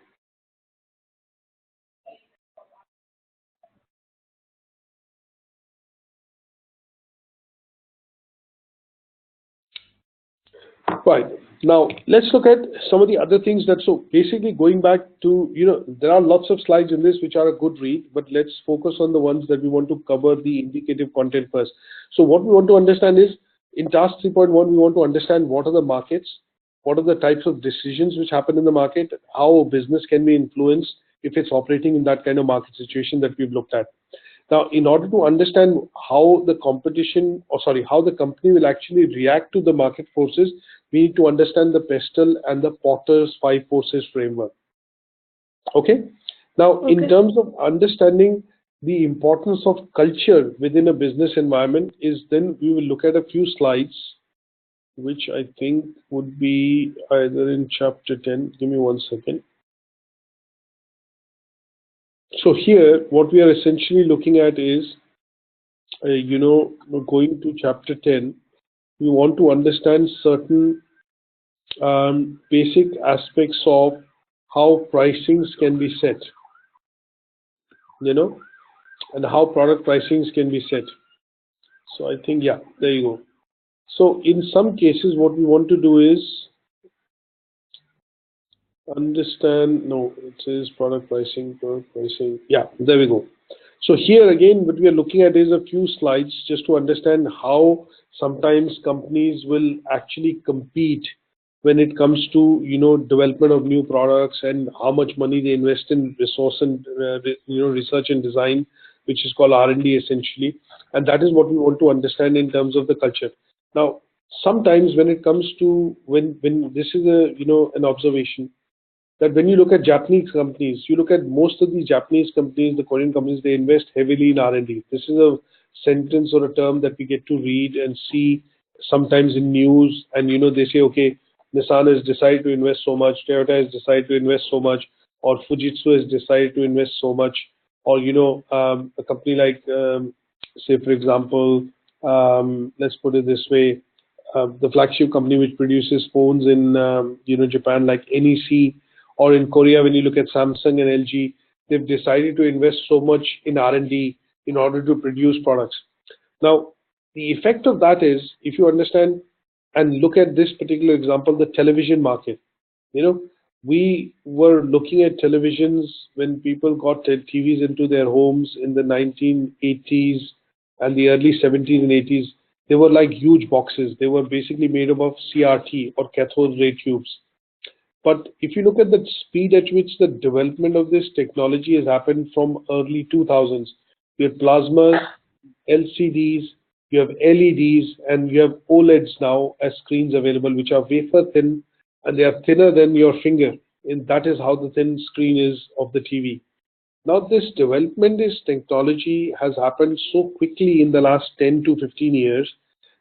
Right. Now, let's look at some of the other things so basically going back to, there are lots of slides in this which are a good read, but let's focus on the ones that we want to cover the indicative content first. So what we want to understand is in task 3.1, we want to understand what are the markets, what are the types of decisions which happen in the market, how business can be influenced if it's operating in that kind of market situation that we've looked at. Now, in order to understand how the how the company will actually react to the market forces, we need to understand the Pestle and the Potter's five forces framework. Okay? Now, in terms of understanding the importance of culture within a business environment then we will look at a few slides, which I think would be either in chapter 10. Give me one second. So here, what we are essentially looking at is, going to chapter 10, we want to understand certain basic aspects of how pricings can be set, and how product pricings can be set. So I think, yeah, there you go. So in some cases, what we want to do is understand, it says product pricing. Yeah, there we go. So here again, what we are looking at is a few slides just to understand how sometimes companies will actually compete when it comes to, development of new products and how much money they invest in resource and, research and design, which is called R&D essentially. And that is what we want to understand in terms of the culture. Now, sometimes when it comes to, when this is an observation, that when you look at Japanese companies, you look at most of these Japanese companies, the Korean companies, they invest heavily in R&D. This is a sentence or a term that we get to read and see sometimes in news, and they say, okay, Nissan has decided to invest so much, Toyota has decided to invest so much, or Fujitsu has decided to invest so much, or a company like, say for example, let's put it this way, the flagship company which produces phones in Japan, like NEC, or in Korea, when you look at Samsung and LG, they've decided to invest so much in R&D in order to produce products. Now, the effect of that is, if you understand and look at this particular example, the television market. We were looking at televisions when people got TVs into their homes in the 1980s and the early 70s and 80s. They were like huge boxes. They were basically made up of CRT or cathode ray tubes. But if you look at the speed at which the development of this technology has happened from early 2000s, you have plasmas, LCDs, you have LEDs, and you have OLEDs now as screens available, which are wafer thin, and they are thinner than your finger. And that is how the thin screen is of the TV. Now, this development, this technology has happened so quickly in the last 10 to 15 years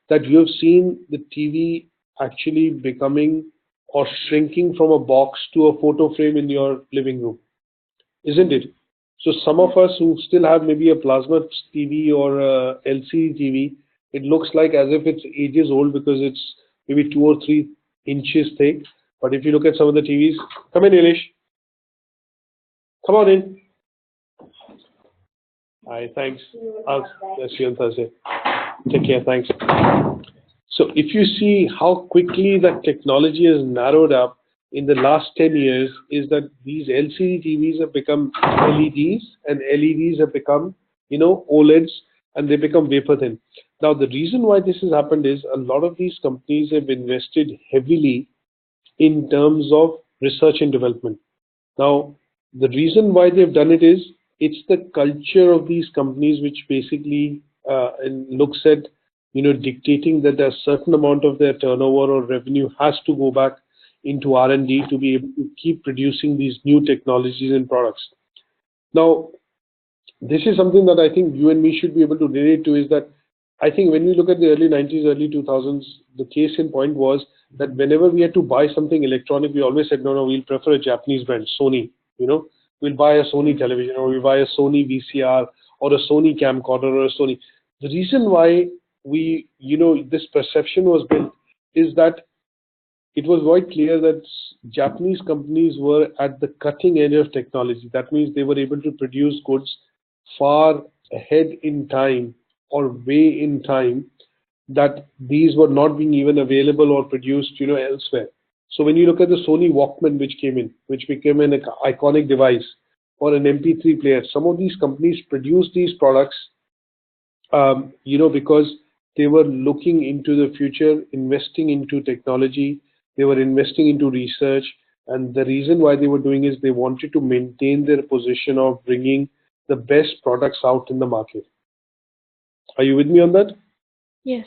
that you have seen the TV actually becoming or shrinking from a box to a photo frame in your living room, isn't it? So some of us who still have maybe a plasma TV or a LCD TV, it looks like as if it's ages old because it's maybe 2 or 3 inches thick. But if you look at some of the TVs, come in, Elish. Come on in. Hi, thanks. I'll see you on Thursday. Take care, thanks. So if you see how quickly that technology has narrowed up in the last 10 years, is that these LCD TVs have become LEDs, and LEDs have become, OLEDs, and they become wafer thin. Now, the reason why this has happened is a lot of these companies have invested heavily in terms of research and development. Now, the reason why they've done it is it's the culture of these companies which basically looks at dictating that a certain amount of their turnover or revenue has to go back into R&D to be able to keep producing these new technologies and products. Now, this is something that I think you and me should be able to relate to, is that I think when we look at the early 90s, early 2000s, the case in point was that whenever we had to buy something electronic, we always said, no, we'll prefer a Japanese brand, Sony, we'll buy a Sony television, or we'll buy a Sony VCR or a Sony camcorder or a Sony. The reason why this perception was built is that it was quite clear that Japanese companies were at the cutting edge of technology. That means they were able to produce goods far ahead in time or way in time that these were not being even available or produced elsewhere. So when you look at the Sony Walkman which came in, which became an iconic device, or an MP3 player, some of these companies produced these products because they were looking into the future, investing into technology, they were investing into research, and the reason why they were doing is they wanted to maintain their position of bringing the best products out in the market. Are you with me on that? Yes.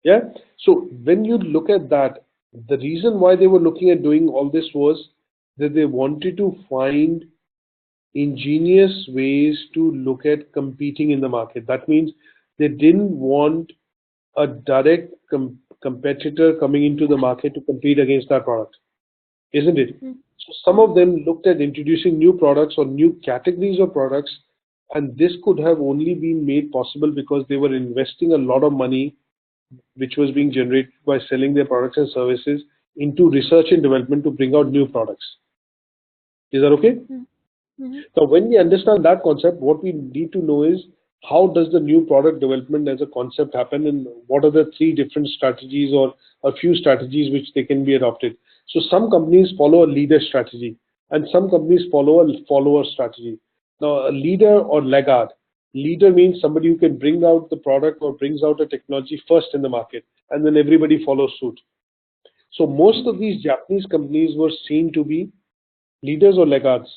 Yeah. So when you look at that, the reason why they were looking at doing all this was that they wanted to find ingenious ways to look at competing in the market. That means they didn't want a direct competitor coming into the market to compete against that product, isn't it? So some of them looked at introducing new products or new categories of products, and this could have only been made possible because they were investing a lot of money which was being generated by selling their products and services into research and development to bring out new products. Is that okay? Now, when we understand that concept, what we need to know is how does the new product development as a concept happen, and what are the 3 different strategies or a few strategies which they can be adopted. So some companies follow a leader strategy and some companies follow a follower strategy. Now, a leader or laggard. Leader means somebody who can bring out the product or brings out a technology first in the market, and then everybody follows suit. So most of these Japanese companies were seen to be leaders or laggards.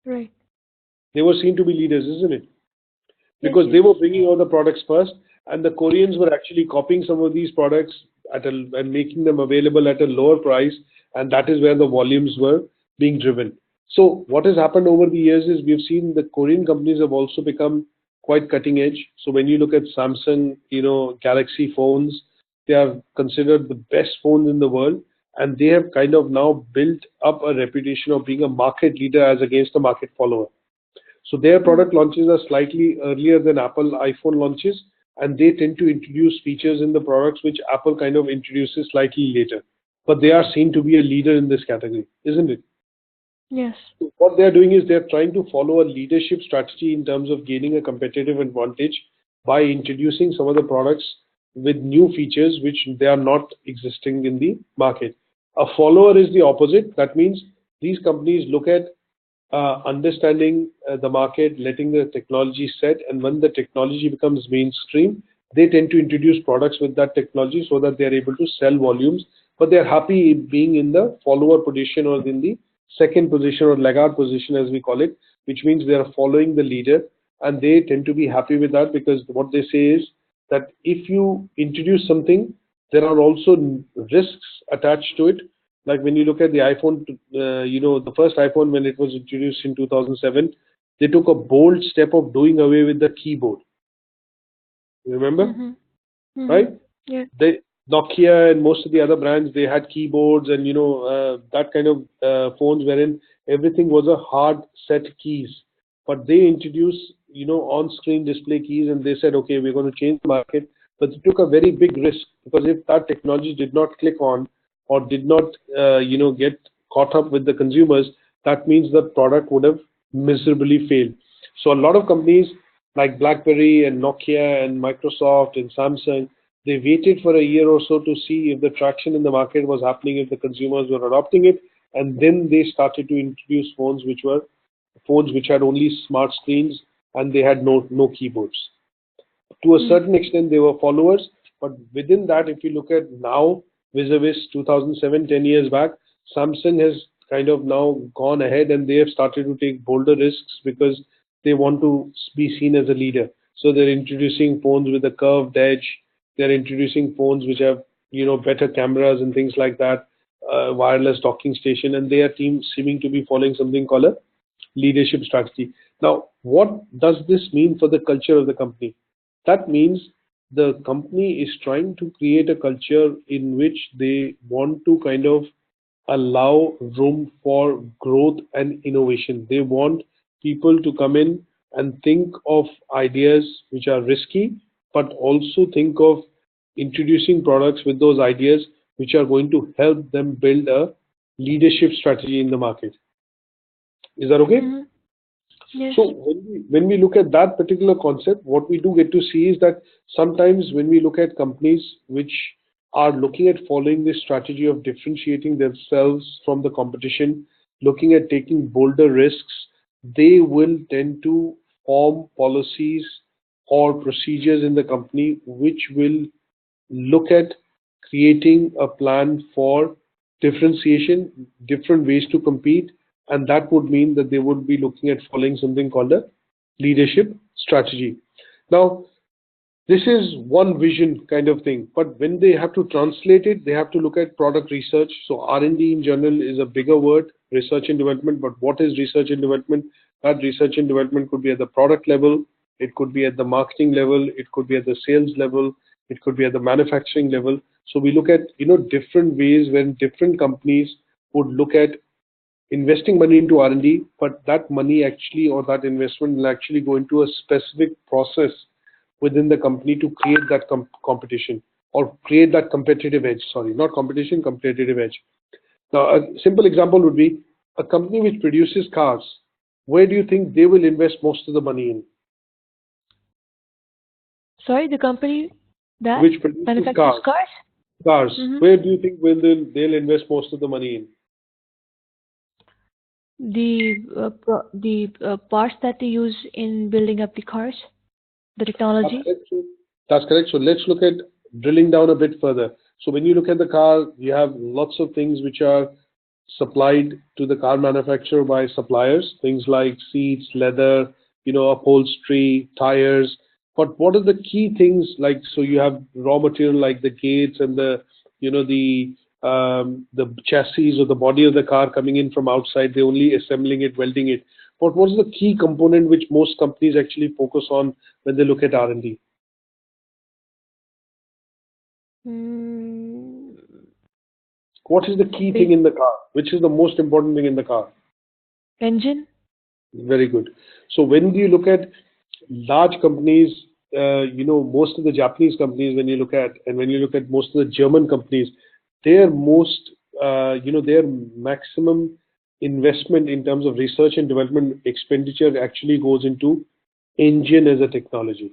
Right. They were seen to be leaders, isn't it? Because they were bringing out the products first, and the Koreans were actually copying some of these products and making them available at a lower price, and that is where the volumes were being driven. So what has happened over the years is we've seen the Korean companies have also become quite cutting edge. So when you look at Samsung, Galaxy phones, they are considered the best phones in the world, and they have kind of now built up a reputation of being a market leader as against a market follower. So their product launches are slightly earlier than Apple iPhone launches, and they tend to introduce features in the products which Apple kind of introduces slightly later. But they are seen to be a leader in this category, isn't it? Yes. So what they're doing is they're trying to follow a leadership strategy in terms of gaining a competitive advantage by introducing some of the products with new features which they are not existing in the market. A follower is the opposite. That means these companies look at understanding the market, letting the technology set, and when the technology becomes mainstream, they tend to introduce products with that technology so that they're able to sell volumes, but they're happy being in the follower position or in the second position or laggard position as we call it, which means they are following the leader, and they tend to be happy with that, because what they say is that if you introduce something, there are also risks attached to it. Like when you look at the iPhone, the first iPhone, when it was introduced in 2007, they took a bold step of doing away with the keyboard. Remember? Right? Yeah. They, Nokia and most of the other brands, they had keyboards and that kind of phones wherein everything was a hard set keys. But they introduced on-screen display keys, and they said, okay, we're going to change the market. But they took a very big risk, because if that technology did not click on, or did not get caught up with the consumers, that means the product would have miserably failed. So a lot of companies like BlackBerry and Nokia and Microsoft and Samsung, they waited for a year or so to see if the traction in the market was happening, if the consumers were adopting it, and then they started to introduce phones which had only smart screens, and they had no keyboards. To a certain extent, they were followers, but within that, if you look at now, vis-a-vis 2007, 10 years back, Samsung has kind of now gone ahead, and they have started to take bolder risks, because they want to be seen as a leader. So they're introducing phones with a curved edge. They're introducing phones which have better cameras and things like that, wireless docking station, and they are seeming to be following something called a leadership strategy. Now, what does this mean for the culture of the company? That means the company is trying to create a culture in which they want to kind of allow room for growth and innovation. They want people to come in and think of ideas which are risky, but also think of introducing products with those ideas which are going to help them build a leadership strategy in the market. Is that okay? Yes. So when we look at that particular concept, what we do get to see is that sometimes when we look at companies which are looking at following this strategy of differentiating themselves from the competition, looking at taking bolder risks, they will tend to form policies or procedures in the company which will look at creating a plan for differentiation, different ways to compete, and that would mean that they would be looking at following something called a leadership strategy. Now, this is one vision kind of thing, but when they have to translate it, they have to look at product research. So R&D in general is a bigger word, research and development, but what is research and development? That research and development could be at the product level, it could be at the marketing level, it could be at the sales level, it could be at the manufacturing level. So we look at different ways when different companies would look at investing money into R&D, but that money actually, or that investment will actually go into a specific process within the company to create that competition, or create that competitive edge. Sorry, not competition, competitive edge. Now, a simple example would be a company which produces cars. Where do you think they will invest most of the money in? Sorry, the company that Which produces manufactures cars? Cars. Where do you think they'll invest most of the money in? The parts that they use in building up the cars, the technology. That's correct. So let's look at drilling down a bit further. So when you look at the car, you have lots of things which are supplied to the car manufacturer by suppliers, things like seats, leather, upholstery, tires. But what are the key things like? So you have raw material like the gates and the chassis or the body of the car coming in from outside. They're only assembling it, welding it. But what is the key component which most companies actually focus on when they look at R&D? What is the key thing in the car? Which is the most important thing in the car? Engine. Very good. So when you look at large companies, most of the Japanese companies, when you look at most of the German companies, their their maximum investment in terms of research and development expenditure actually goes into engine as a technology.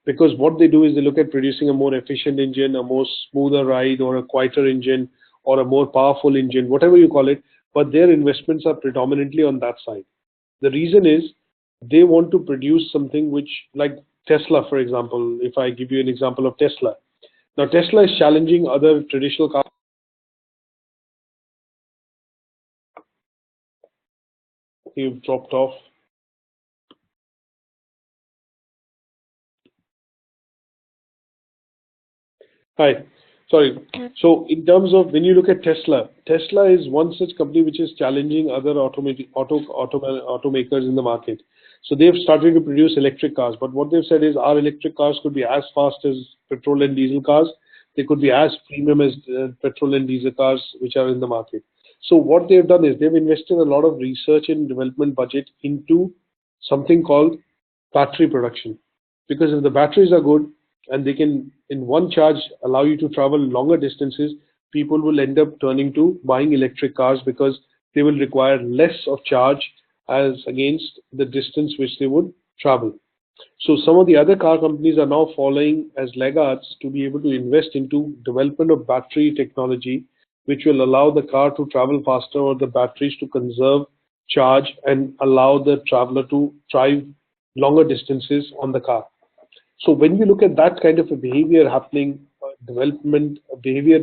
Because what they do is they look at producing a more efficient engine, a more smoother ride, or a quieter engine, or a more powerful engine, whatever you call it, but their investments are predominantly on that side. The reason is they want to produce something which, like Tesla, for example, if I give you an example of Tesla. Now, Tesla is challenging other traditional cars. You've dropped off. Hi. Sorry. Yeah. So in terms of when you look at Tesla, Tesla is one such company which is challenging other automakers in the market. So they've started to produce electric cars, but what they've said is our electric cars could be as fast as petrol and diesel cars. They could be as premium as petrol and diesel cars which are in the market. So what they've done is they've invested a lot of research and development budget into something called battery production. Because if the batteries are good and they can, in one charge, allow you to travel longer distances, people will end up turning to buying electric cars because they will require less of charge as against the distance which they would travel. So some of the other car companies are now following as laggards to be able to invest into development of battery technology, which will allow the car to travel faster or the batteries to conserve charge and allow the traveler to drive longer distances on the car. So when we look at that kind of a behavior happening, development of behavior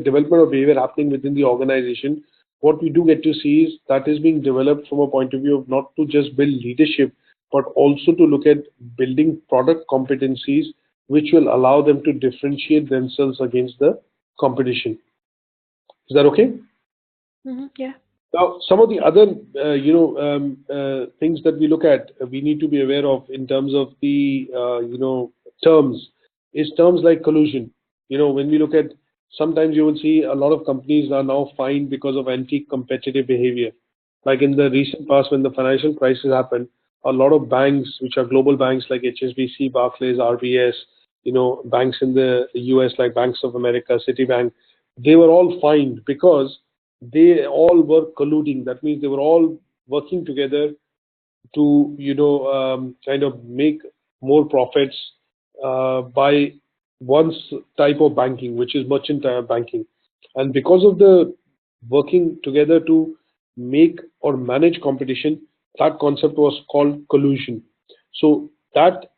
happening within the organization, what we do get to see is that is being developed from a point of view of not to just build leadership, but also to look at building product competencies which will allow them to differentiate themselves against the competition. Is that okay? Yeah. Now, some of the other, things that we look at, we need to be aware of in terms of the, terms, is terms like collusion. When we look at, sometimes you will see a lot of companies are now fined because of anti-competitive behavior. Like in the recent past, when the financial crisis happened, a lot of banks, which are global banks like HSBC, Barclays, RBS, banks in the US like Banks of America, Citibank, they were all fined because they all were colluding. That means they were all working together to kind of make more profits by type of banking, which is merchant banking. And because of the working together to make or manage competition, that concept was called collusion. So that,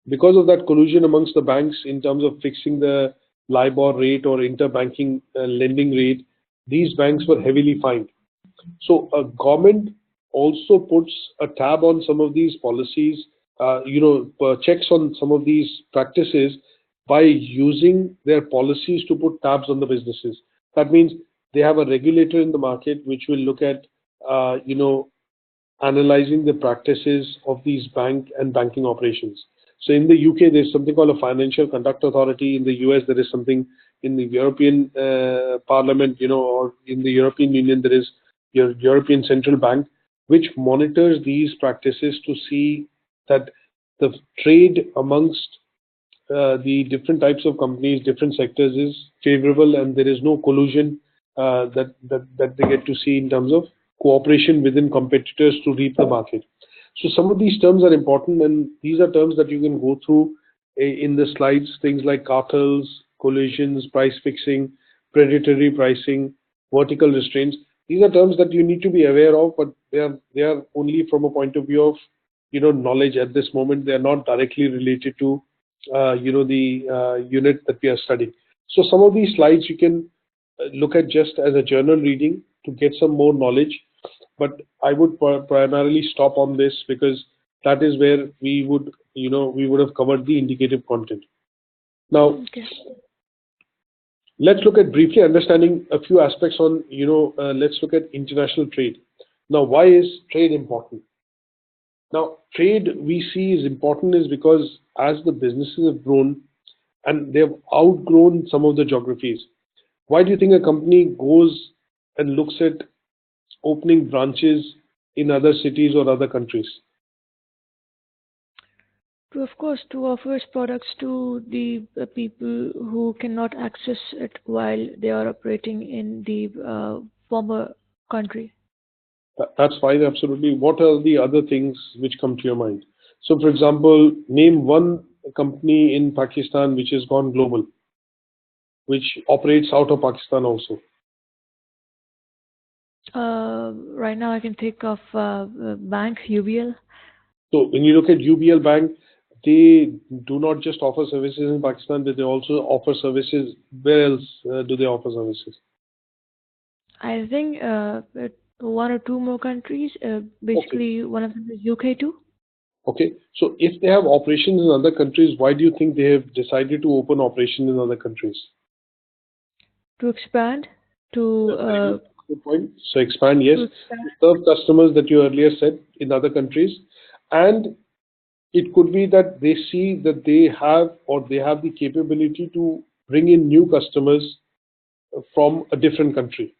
because of that collusion amongst the banks in terms of fixing the LIBOR rate or interbanking lending rate, these banks were heavily fined. So a government also puts a tab on some of these policies, checks on some of these practices by using their policies to put tabs on the businesses. That means they have a regulator in the market which will look at, analyzing the practices of these bank and banking operations. So in the UK, there's something called a Financial Conduct Authority. In the US, there is something in the European Parliament, or in the European Union, there is your European Central Bank, which monitors these practices to see that the trade amongst the different types of companies, different sectors is favorable, and there is no collusion that they get to see in terms of cooperation within competitors to reap the market. So some of these terms are important, and these are terms that you can go through in the slides. Things like cartels, collisions, price fixing, predatory pricing, vertical restraints. These are terms that you need to be aware of, but they are only from a point of view of knowledge at this moment. They are not directly related to the unit that we are studying. So some of these slides you can look at just as a journal reading to get some more knowledge. But I would primarily stop on this because that is where we would have covered the indicative content. Now, Okay. let's look at briefly understanding a few aspects on, let's look at international trade. Now, why is trade important? Now, trade we see is important is because as the businesses have grown and they have outgrown some of the geographies, why do you think a company goes and looks at opening branches in other cities or other countries? Of course, to offer products to the people who cannot access it while they are operating in the former country. That's fine, absolutely. What are the other things which come to your mind? So, for example, name one company in Pakistan which has gone global, which operates out of Pakistan also. Right now, I can think of bank UBL. So, when you look at UBL Bank, they do not just offer services in Pakistan, but they also offer services. Where else do they offer services? I think one or two more countries. Basically, one of them is UK too. Okay. So, if they have operations in other countries, why do you think they have decided to open operations in other countries? To expand, That's a very to good point. So expand, yes. to expand. Serve customers that you earlier said in other countries, and it could be that they see that they have the capability to bring in new customers from a different country.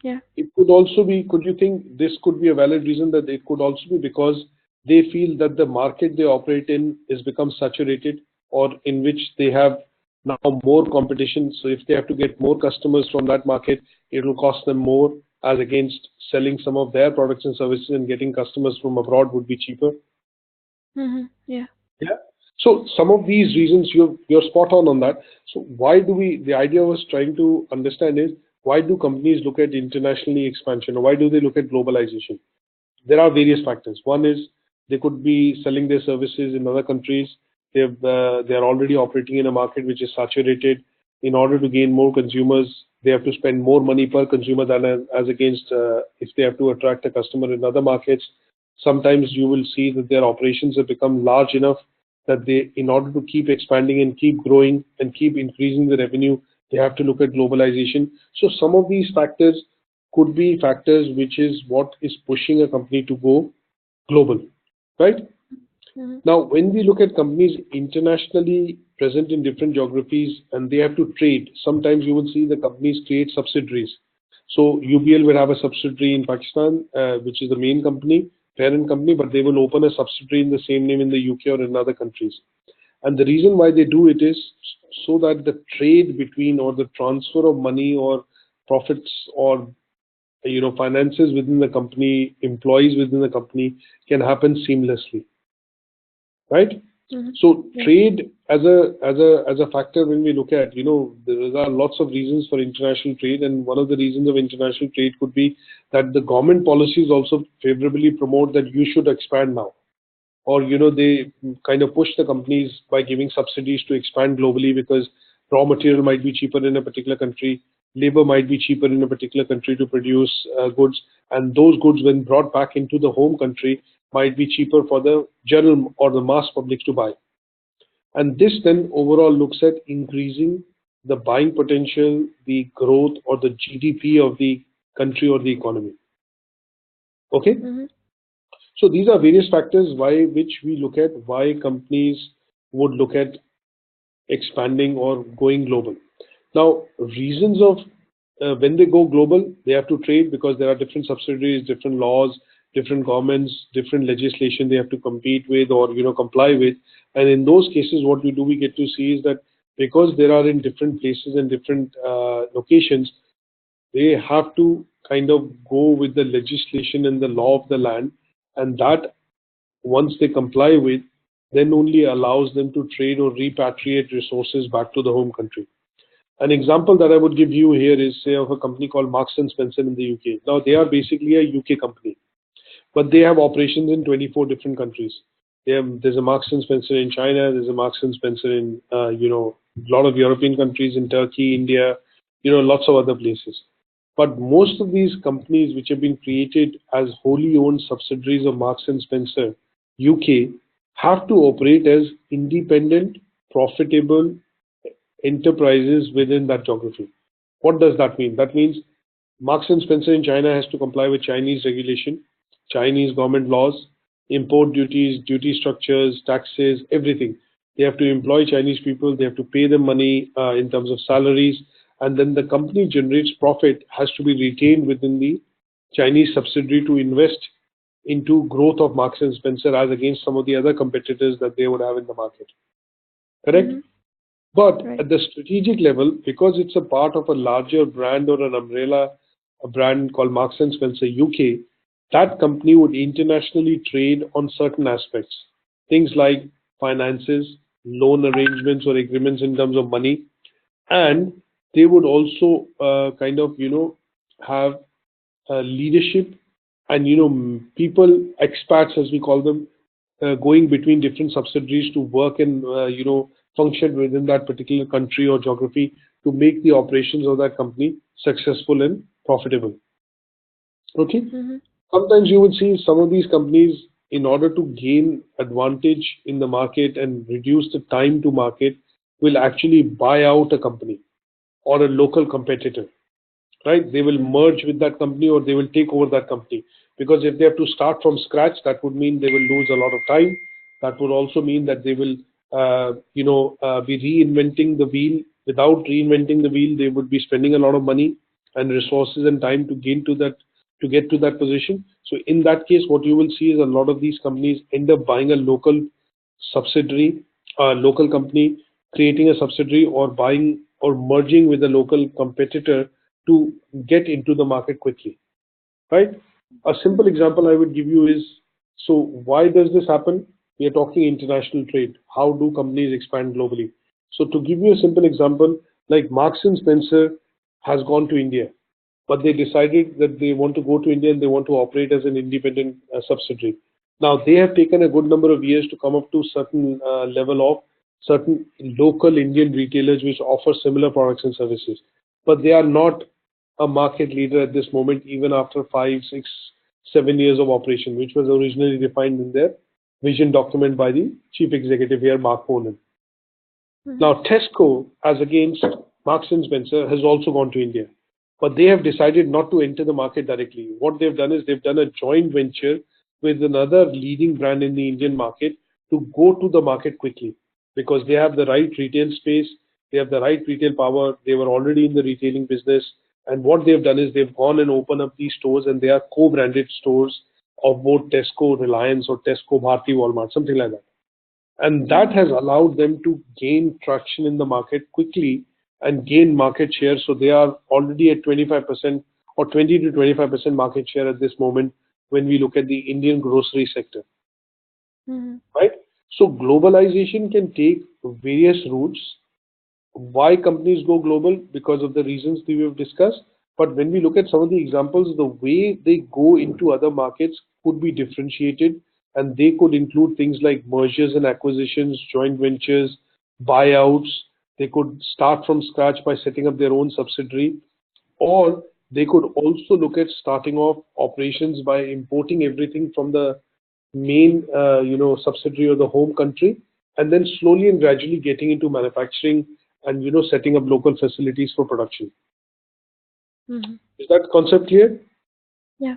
Yeah. It could also be, could you think this could be a valid reason that it could also be because they feel that the market they operate in is become saturated, or in which they have now more competition. So if they have to get more customers from that market, it will cost them more as against selling some of their products and services, and getting customers from abroad would be cheaper. Yeah. Yeah. So some of these reasons you're spot on that. So why do we? The idea I was trying to understand is, why do companies look at internationally expansion, or why do they look at globalization? There are various factors. One is they could be selling their services in other countries. They are already operating in a market which is saturated. In order to gain more consumers, they have to spend more money per consumer than as against if they have to attract a customer in other markets. Sometimes you will see that their operations have become large enough that they, in order to keep expanding and keep growing and keep increasing the revenue, they have to look at globalization. So some of these factors could be factors which is what is pushing a company to go global, right? Now, when we look at companies internationally present in different geographies and they have to trade, sometimes you will see the companies create subsidiaries. So UBL will have a subsidiary in Pakistan, which is the main company, parent company, but they will open a subsidiary in the same name in the UK or in other countries. And the reason why they do it is so that the trade between, or the transfer of money or profits, or finances within the company, employees within the company, can happen seamlessly, right? So Yeah. trade as a factor, when we look at, there are lots of reasons for international trade, and one of the reasons of international trade could be that the government policies also favorably promote that you should expand now, or they kind of push the companies by giving subsidies to expand globally, because raw material might be cheaper in a particular country, labor might be cheaper in a particular country to produce goods, and those goods, when brought back into the home country, might be cheaper for the general or the mass public to buy. And this then overall looks at increasing the buying potential, the growth, or the GDP of the country or the economy. Okay? So these are various factors which we look at why companies would look at expanding or going global. Now, reasons of when they go global, they have to trade because there are different subsidiaries, different laws, different governments, different legislation they have to compete with or comply with. And in those cases, what we get to see is that because they are in different places and different locations, they have to kind of go with the legislation and the law of the land, and that, once they comply with, then only allows them to trade or repatriate resources back to the home country. An example that I would give you here is, say, of a company called Marks and Spencer in the UK. Now, they are basically a UK company, but they have operations in 24 different countries. There's a Marks and Spencer in China. There's a Marks and Spencer in a lot of European countries, in Turkey, India, lots of other places. But most of these companies which have been created as wholly owned subsidiaries of Marks and Spencer UK have to operate as independent, profitable enterprises within that geography. What does that mean? That means Marks and Spencer in China has to comply with Chinese regulation, Chinese government laws, import duties, duty structures, taxes, everything. They have to employ Chinese people, they have to pay them money in terms of salaries, and then the company generates profit, has to be retained within the Chinese subsidiary to invest into growth of Marks and Spencer as against some of the other competitors that they would have in the market. Correct? But Right. at the strategic level, because it's a part of a larger brand or an umbrella, a brand called Marks and Spencer UK, that company would internationally trade on certain aspects. Things like finances, loan arrangements or agreements in terms of money, and they would also have leadership and people, expats as we call them, going between different subsidiaries to work and function within that particular country or geography to make the operations of that company successful and profitable. Okay. Sometimes you would see some of these companies, in order to gain advantage in the market and reduce the time to market, will actually buy out a company. or a local competitor, right? They will merge with that company or they will take over that company. Because if they have to start from scratch, that would mean they will lose a lot of time. That would also mean that they will, be reinventing the wheel. Without reinventing the wheel, they would be spending a lot of money and resources and time to get to that position. So in that case, what you will see is a lot of these companies end up buying a local subsidiary, a local company, creating a subsidiary or buying or merging with a local competitor to get into the market quickly, right? A simple example I would give you is, so why does this happen? We are talking international trade. How do companies expand globally? So to give you a simple example, like Marks and Spencer has gone to India, but they decided that they want to go to India and they want to operate as an independent subsidiary. Now they have taken a good number of years to come up to certain level of certain local Indian retailers which offer similar products and services, but they are not a market leader at this moment, even after 5, 6, 7 years of operation, which was originally defined in their vision document by the chief executive here, Mark Poland. Now, Tesco, as against Marks and Spencer, has also gone to India, but they have decided not to enter the market directly. What they've done is they've done a joint venture with another leading brand in the Indian market to go to the market quickly because they have the right retail space, they have the right retail power, they were already in the retailing business. And what they've done is they've gone and opened up these stores, and they are co-branded stores of both Tesco, Reliance, or Tesco, Bharti, Walmart, something like that. And that has allowed them to gain traction in the market quickly and gain market share. So they are already at 25% or 20 to 25% market share at this moment when we look at the Indian grocery sector, right? So globalization can take various routes. Why companies go global? Because of the reasons that we have discussed. But when we look at some of the examples, the way they go into other markets could be differentiated, and they could include things like mergers and acquisitions, joint ventures, buyouts. They could start from scratch by setting up their own subsidiary, or they could also look at starting off operations by importing everything from the main subsidiary or the home country, and then slowly and gradually getting into manufacturing and setting up local facilities for production. Is that concept clear? Yeah.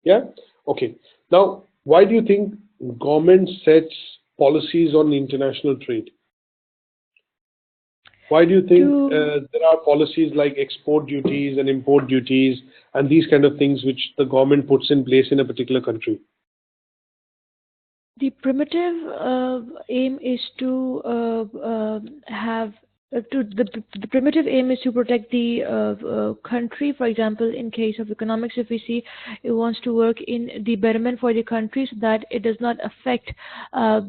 Yeah. Okay. Now, why do you think government sets policies on international trade? Why do you think there are policies like export duties and import duties and these kind of things which the government puts in place in a particular country? The primitive aim is to have the primitive aim is to protect the country. For example, in case of economics, if we see it wants to work in the betterment for the country so that it does not affect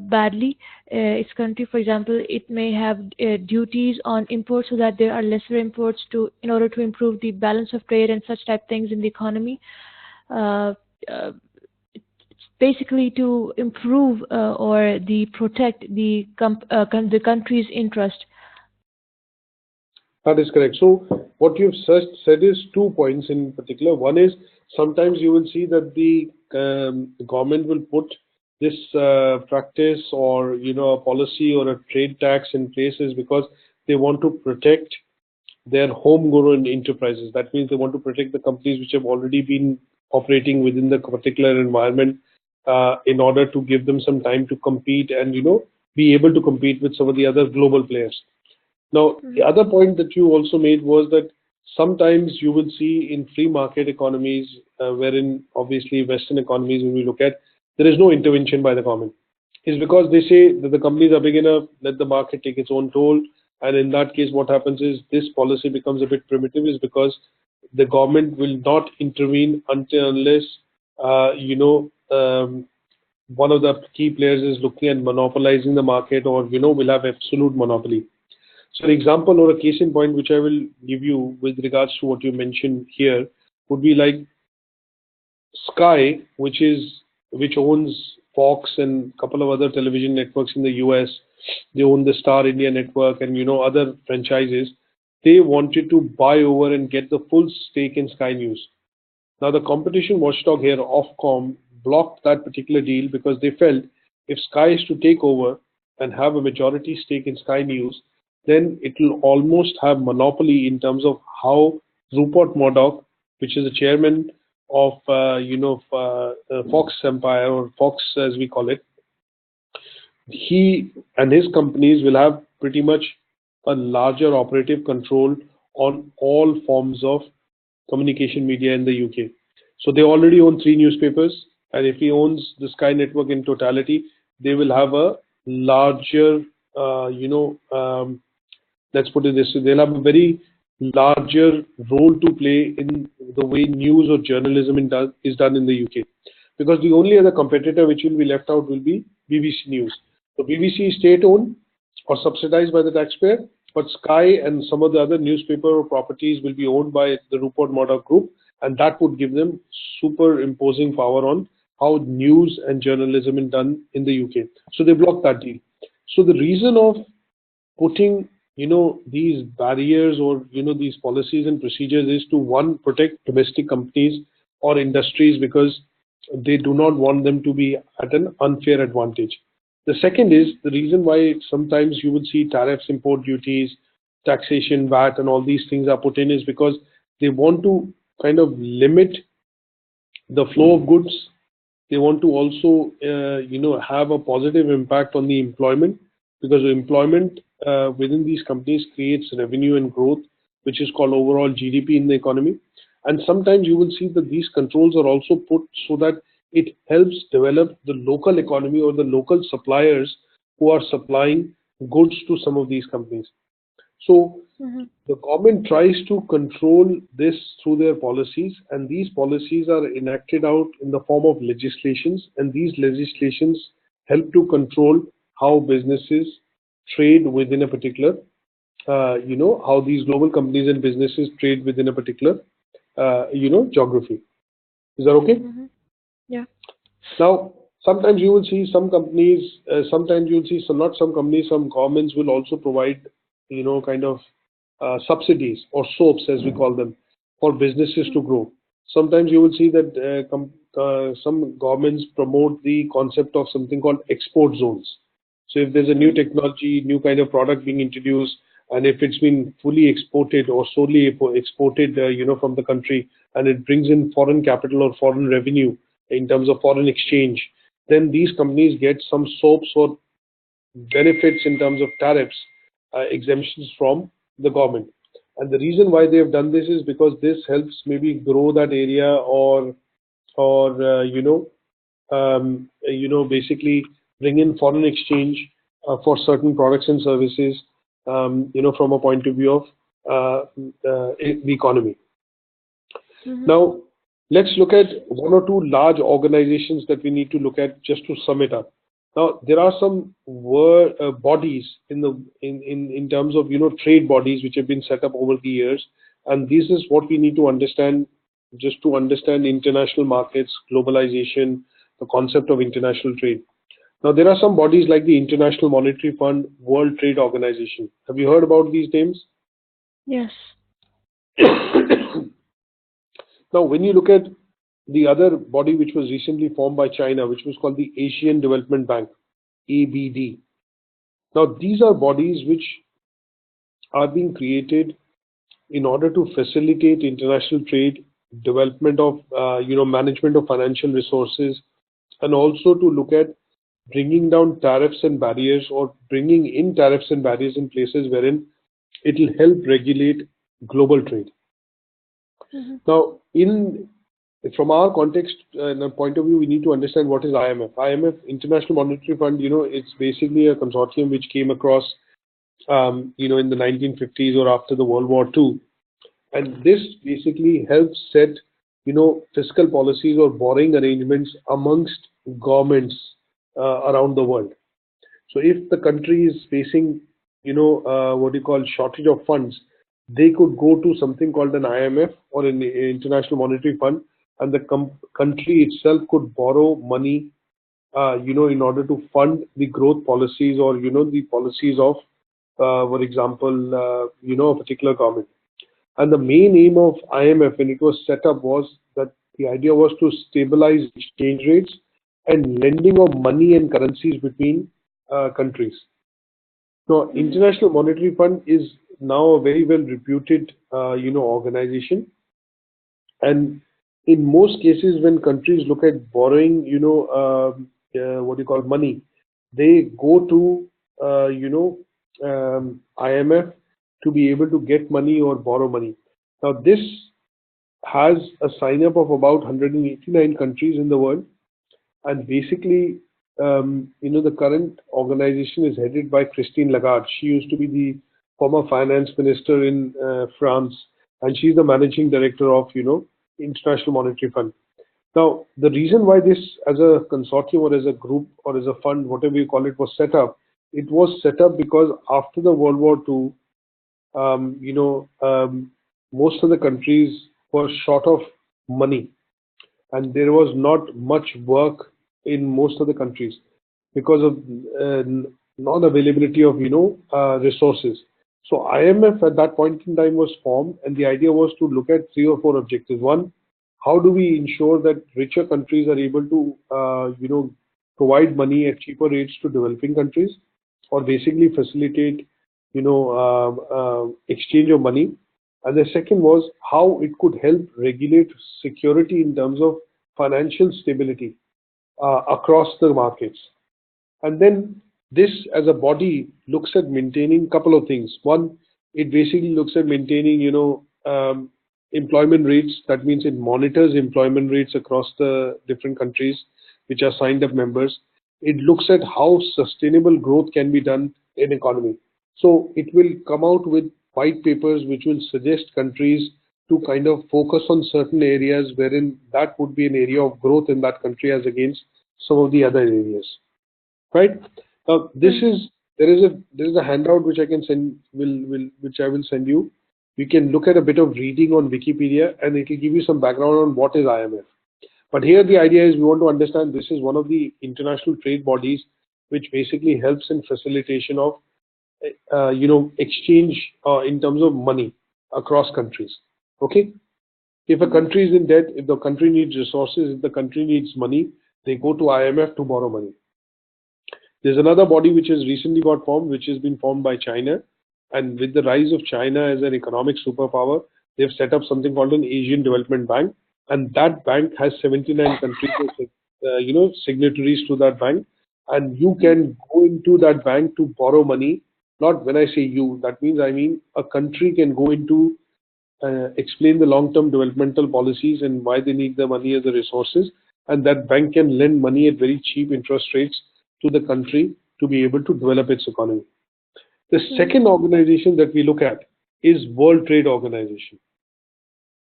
badly its country. For example, it may have duties on imports so that there are lesser imports in order to improve the balance of trade and such type things in the economy. Basically to improve or protect the country's interest. That is correct. So what you've said is 2 points in particular. One is sometimes you will see that the government will put this practice or a policy or a trade tax in places because they want to protect their homegrown enterprises. That means they want to protect the companies which have already been operating within the particular environment in order to give them some time to compete and be able to compete with some of the other global players. Now, the other point that you also made was that sometimes you will see in free market economies, wherein obviously Western economies, when we look at, there is no intervention by the government. It's because they say that the companies are big enough, let the market take its own toll. And in that case, what happens is this policy becomes a bit primitive, is because the government will not intervene until unless, one of the key players is looking at monopolizing the market or, will have absolute monopoly. So an example or a case in point which I will give you with regards to what you mentioned here would be like Sky, which owns Fox and a couple of other television networks in the US. They own the Star India network and other franchises. They wanted to buy over and get the full stake in Sky News. Now the competition watchdog here, Ofcom, blocked that particular deal because they felt if Sky is to take over and have a majority stake in Sky News, then it will almost have monopoly in terms of how Rupert Murdoch, which is the chairman of Fox Empire, or Fox as we call it, he and his companies will have pretty much a larger operative control on all forms of communication media in the UK. So they already own 3 newspapers, and if he owns the Sky network in totality, they will have a larger, let's put it this way, they'll have a very larger role to play in the way news or journalism is done in the UK. Because the only other competitor which will be left out will be BBC News. So BBC is state-owned or subsidized by the taxpayer, but Sky and some of the other newspaper or properties will be owned by the Rupert Murdoch Group, and that would give them superimposing power on how news and journalism is done in the UK. So they blocked that deal. So the reason of putting these barriers or these policies and procedures is to, one, protect domestic companies or industries, because they do not want them to be at an unfair advantage. The second is the reason why sometimes you would see tariffs, import duties, taxation, VAT, and all these things are put in is because they want to kind of limit the flow of goods. They want to also have a positive impact on the employment, because employment within these companies creates revenue and growth, which is called overall GDP in the economy. And sometimes you will see that these controls are also put so that it helps develop the local economy or the local suppliers who are supplying goods to some of these companies. So the government tries to control this through their policies, and these policies are enacted out in the form of legislations, and these legislations help to control how businesses trade within a particular, how these global companies and businesses trade within a particular, geography. Is that okay? Yeah. Now, sometimes you will see some companies, sometimes you will see some, not some companies, some governments will also provide, kind of subsidies or soaps, as we call them, for businesses to grow. Sometimes you will see that some governments promote the concept of something called export zones. So if there's a new technology, new kind of product being introduced, and if it's been fully exported or solely exported, from the country, and it brings in foreign capital or foreign revenue in terms of foreign exchange, then these companies get some soaps or benefits in terms of tariffs, exemptions from the government. And the reason why they have done this is because this helps maybe grow that area, or basically bring in foreign exchange for certain products and services, from a point of view of the economy. Now, let's look at one or two large organizations that we need to look at just to sum it up. Now, there are some bodies in terms of trade bodies which have been set up over the years, and this is what we need to understand just to understand international markets, globalization, the concept of international trade. Now, there are some bodies like the International Monetary Fund, World Trade Organization. Have you heard about these names? Yes. Now, when you look at the other body which was recently formed by China, which was called the Asian Development Bank, ABD. Now, these are bodies which are being created in order to facilitate international trade, development of, management of financial resources, and also to look at bringing down tariffs and barriers, or bringing in tariffs and barriers in places wherein it will help regulate global trade. Now, from our context and point of view, we need to understand what is IMF. IMF, International Monetary Fund, it's basically a consortium which came across, in the 1950s or after the World War II. And this basically helps set, fiscal policies or borrowing arrangements amongst governments around the world. So if the country is facing, shortage of funds, they could go to something called an IMF or an International Monetary Fund, and the country itself could borrow money, in order to fund the growth policies, or, the policies of, for example, a particular government. And the main aim of IMF when it was set up was that the idea was to stabilize exchange rates and lending of money and currencies between countries. Now, International Monetary Fund is now a very well reputed, organization. And in most cases, when countries look at borrowing, what you call money, they go to, IMF to be able to get money or borrow money. Now, this has a sign up of about 189 countries in the world. And basically, the current organization is headed by Christine Lagarde. She used to be the former finance minister in France, and she's the managing director of, International Monetary Fund. Now, the reason why this, as a consortium or as a group or as a fund, whatever you call it, was set up, it was set up because after the World War II, most of the countries were short of money, and there was not much work in most of the countries because of non-availability of resources. So IMF at that point in time was formed, and the idea was to look at 3 or 4 objectives. One, how do we ensure that richer countries are able to provide money at cheaper rates to developing countries, or basically facilitate exchange of money. And the second was how it could help regulate security in terms of financial stability across the markets. And then this as a body looks at maintaining a couple of things. One, it basically looks at maintaining, employment rates. That means it monitors employment rates across the different countries which are signed up members. It looks at how sustainable growth can be done in economy. So it will come out with white papers which will suggest countries to kind of focus on certain areas wherein that would be an area of growth in that country as against some of the other areas. Right? Now there is a handout which I can send which I will send you. You can look at a bit of reading on Wikipedia, and it will give you some background on what is IMF. But here the idea is we want to understand this is one of the international trade bodies which basically helps in facilitation of exchange in terms of money across countries. Okay, if a country is in debt, if the country needs resources, if the country needs money, they go to IMF to borrow money. There's another body which has recently got formed, which has been formed by China, and with the rise of China as an economic superpower, they've set up something called an Asian Development Bank, and that bank has 79 countries signatories to that bank, and you can go into that bank to borrow money. Not when I say you, that means I mean a country can go into explain the long-term developmental policies and why they need the money as the resources, and that bank can lend money at very cheap interest rates to the country to be able to develop its economy. The second organization that we look at is World Trade Organization.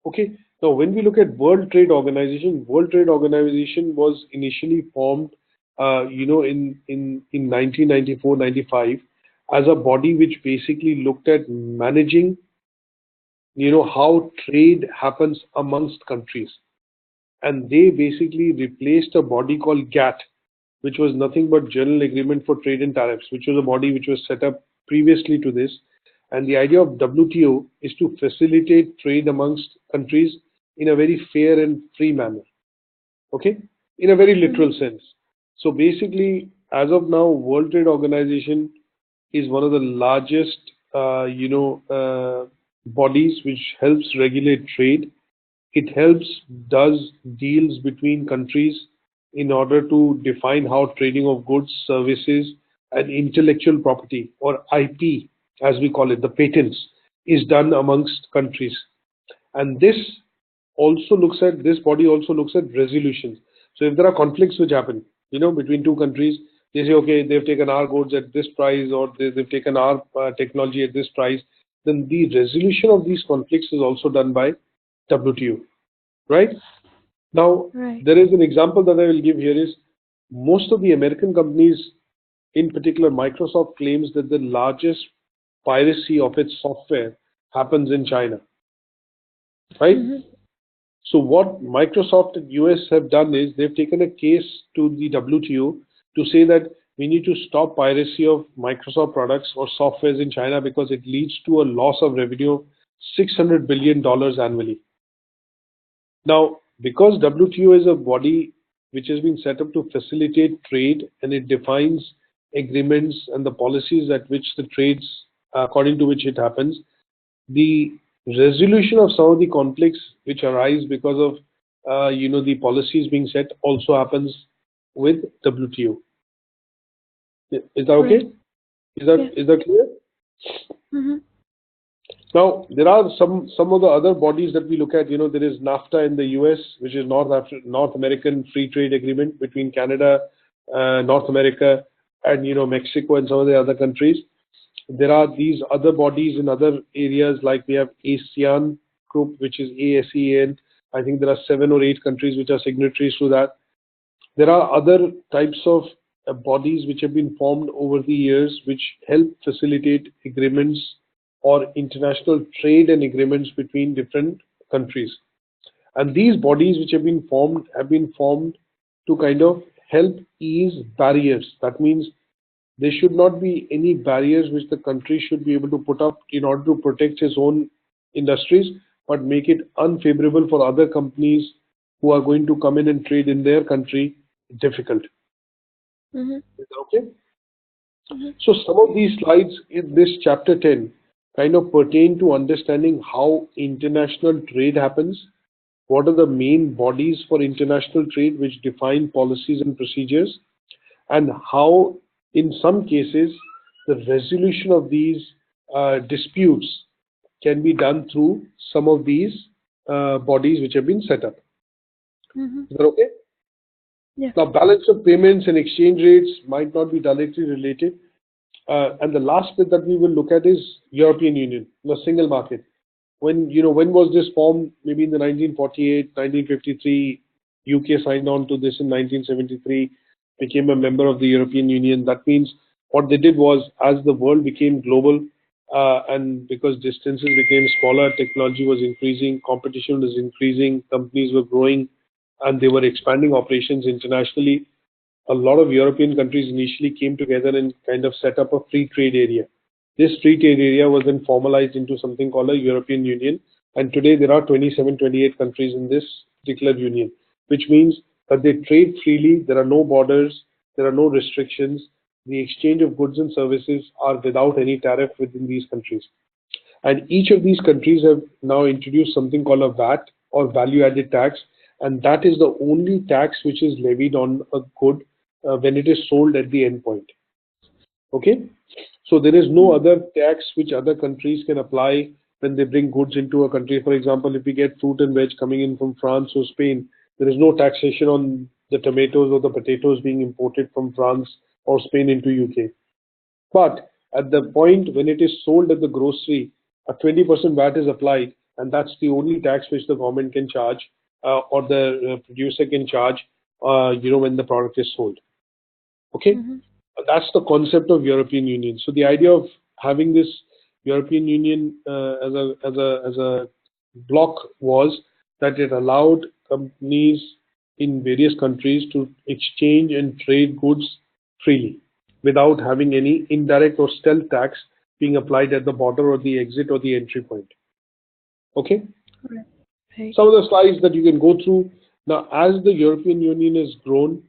Okay, now when we look at World Trade Organization was initially formed, in 1994-95 as a body which basically looked at managing, how trade happens amongst countries, and they basically replaced a body called GATT, which was nothing but General Agreement for Trade and Tariffs, which was a body which was set up previously to this. And the idea of WTO is to facilitate trade amongst countries in a very fair and free manner. Okay, in a very literal sense. So basically, as of now, World Trade Organization is one of the largest, bodies which helps regulate trade. It does deals between countries in order to define how trading of goods, services, and intellectual property, or IP, as we call it, the patents, is done amongst countries. And this body also looks at resolutions. So if there are conflicts which happen, between two countries, they say, okay, they've taken our goods at this price, or they've taken our technology at this price, then the resolution of these conflicts is also done by WTO, right? Now, there is an example that I will give here is most of the American companies, in particular Microsoft, claims that the largest piracy of its software happens in China, right? So what Microsoft and US have done is they've taken a case to the WTO to say that we need to stop piracy of Microsoft products or softwares in China because it leads to a loss of revenue of $600 billion annually. Now, because WTO is a body which has been set up to facilitate trade, and it defines agreements and the policies at which the trades, according to which it happens, the resolution of some of the conflicts which arise because of the policies being set also happens with WTO. Is that okay? Right. Is that clear? Mm-hmm. Now there are some of the other bodies that we look at. There is NAFTA in the US, which is North American Free Trade Agreement between Canada, North America, and Mexico and some of the other countries. There are these other bodies in other areas, like we have ASEAN group, which is ASEAN. I think there are 7 or 8 countries which are signatories to that. There are other types of bodies which have been formed over the years, which help facilitate agreements or international trade and agreements between different countries. And these bodies which have been formed to kind of help ease barriers. That means there should not be any barriers which the country should be able to put up in order to protect its own industries, but make it unfavorable for other companies who are going to come in and trade in their country difficult. Mm-hmm. Is that okay? Mm-hmm. So some of these slides in this chapter 10 kind of pertain to understanding how international trade happens, what are the main bodies for international trade which define policies and procedures, and how in some cases the resolution of these disputes can be done through some of these bodies which have been set up. Mm-hmm. Is that okay? Yeah. Now, balance of payments and exchange rates might not be directly related. And the last bit that we will look at is European Union, the single market. When was this formed? Maybe in the 1948, 1953, UK signed on to this in 1973, became a member of the European Union. That means what they did was, as the world became global, and because distances became smaller, technology was increasing, competition was increasing, companies were growing, and they were expanding operations internationally. A lot of European countries initially came together and kind of set up a free trade area. This free trade area was then formalized into something called a European Union, and today there are 27, 28 countries in this particular union, which means that they trade freely, there are no borders, there are no restrictions, the exchange of goods and services are without any tariff within these countries. And each of these countries have now introduced something called a VAT, or value added tax, and that is the only tax which is levied on a good when it is sold at the end point. Okay, so there is no other tax which other countries can apply when they bring goods into a country. For example, if we get fruit and veg coming in from France or Spain, there is no taxation on the tomatoes or the potatoes being imported from France or Spain into UK. But at the point when it is sold at the grocery, a 20% VAT is applied, and that's the only tax which the government can charge, or the producer can charge, when the product is sold. Okay, Mm-hmm. that's the concept of European Union. So the idea of having this European Union as a bloc was that it allowed companies in various countries to exchange and trade goods freely without having any indirect or stealth tax being applied at the border or the exit or the entry point. Okay? Right. Some of the slides that you can go through. Now, as the European Union has grown,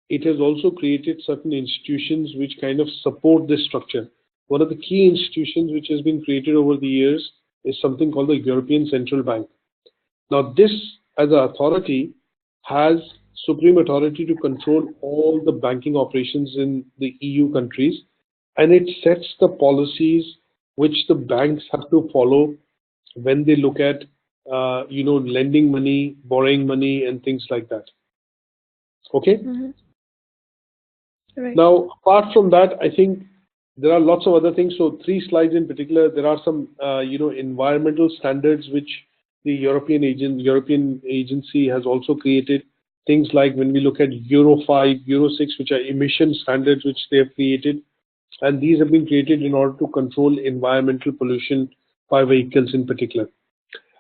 it has also created certain institutions which kind of support this structure. One of the key institutions which has been created over the years is something called the European Central Bank. Now, this as an authority has supreme authority to control all the banking operations in the EU countries, and it sets the policies which the banks have to follow when they look at lending money, borrowing money, and things like that. Okay. Mm-hmm. Right. Now, apart from that, I think there are lots of other things. So 3 slides in particular, there are some environmental standards which the European agency has also created. Things like when we look at Euro 5, Euro 6, which are emission standards which they have created, and these have been created in order to control environmental pollution by vehicles in particular.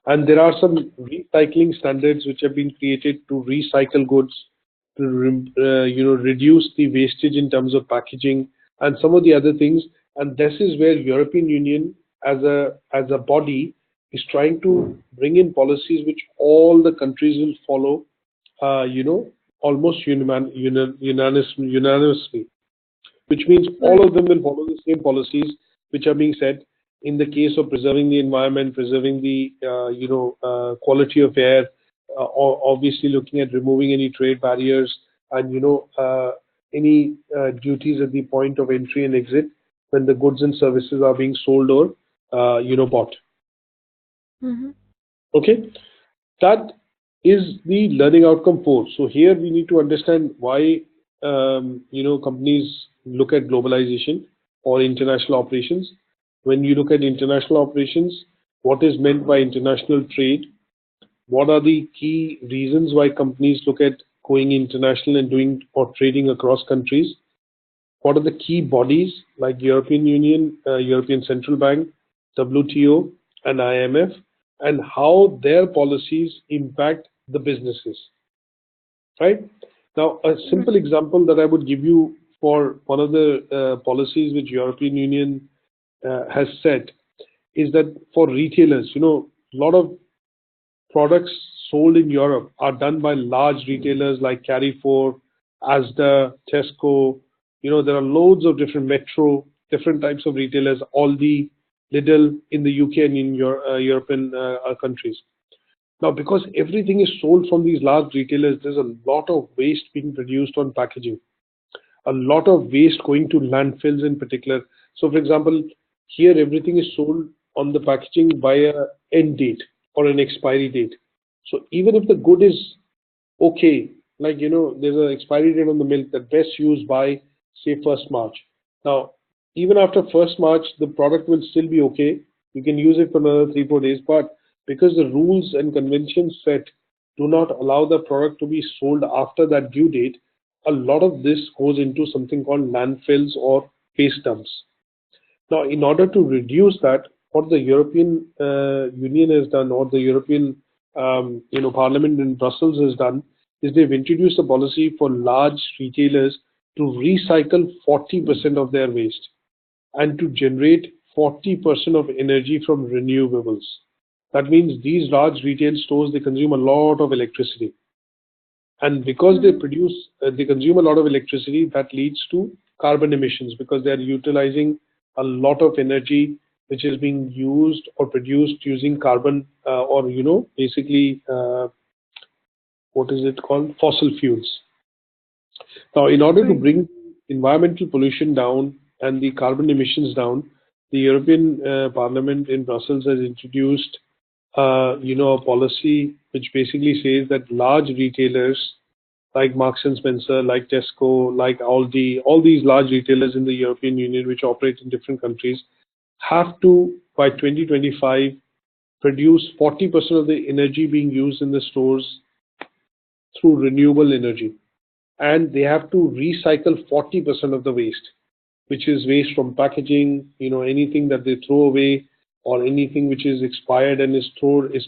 And there are some recycling standards which have been created to recycle goods, to reduce the wastage in terms of packaging and some of the other things. And this is where European Union as a body is trying to bring in policies which all the countries will follow, almost unanimously. which means all Right. of them will follow the same policies which are being set in the case of preserving the environment, preserving the quality of air, or obviously looking at removing any trade barriers and any duties at the point of entry and exit when the goods and services are being sold or bought. Mm-hmm. Okay, that is the learning outcome 4. So here we need to understand why companies look at globalization or international operations. When you look at international operations, what is meant by international trade? What are the key reasons why companies look at going international and doing or trading across countries? What are the key bodies like European Union, European Central Bank, WTO, and IMF, and how their policies impact the businesses, right? Now, a Right. simple example that I would give you for one of the policies which European Union has set is that for retailers, a lot of products sold in Europe are done by large retailers like Carrefour, Asda, Tesco. There are loads of different Metro, different types of retailers, Aldi, Lidl in the UK and in European countries. Now, because everything is sold from these large retailers, there's a lot of waste being produced on packaging, a lot of waste going to landfills in particular. So, for example, here everything is sold on the packaging by a end date or an expiry date. So even if the good is okay, like there's an expiry date on the milk that best used by say 1st March. Now, even after 1st March, the product will still be okay. You can use it for another 3-4 days, but because the rules and conventions set do not allow the product to be sold after that due date, a lot of this goes into something called landfills or waste dumps. Now, in order to reduce that, what the European Union has done, or the European Parliament in Brussels has done, is they've introduced a policy for large retailers to recycle 40% of their waste and to generate 40% of energy from renewables. That means these large retail stores, they consume a lot of electricity, and because Mm-hmm. they consume a lot of electricity, that leads to carbon emissions because they are utilizing a lot of energy which is being used or produced using carbon or basically what is it called, fossil fuels. Now, in order to Right. bring environmental pollution down and the carbon emissions down, the European Parliament in Brussels has introduced a policy which basically says that large retailers like Marks and Spencer, like Tesco, like Aldi, all these large retailers in the European Union which operate in different countries have to, by 2025, produce 40% of the energy being used in the stores through renewable energy. And they have to recycle 40% of the waste, which is waste from packaging, anything that they throw away or anything which is expired and is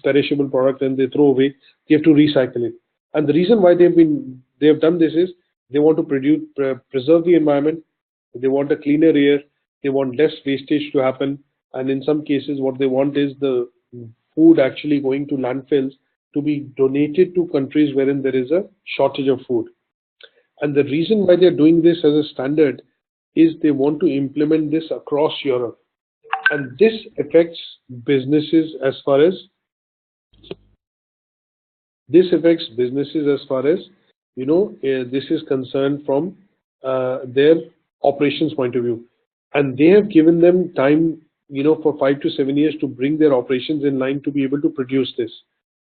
perishable product and they throw away, they have to recycle it. And the reason why they have done this is they want to preserve the environment, they want a cleaner air, they want less wastage to happen, and in some cases what they want is the food actually going to landfills to be donated to countries wherein there is a shortage of food. And the reason why they're doing this as a standard is they want to implement this across Europe. And this affects businesses as far as this is concerned from their operations point of view. And they have given them time, for 5 to 7 years to bring their operations in line to be able to produce this.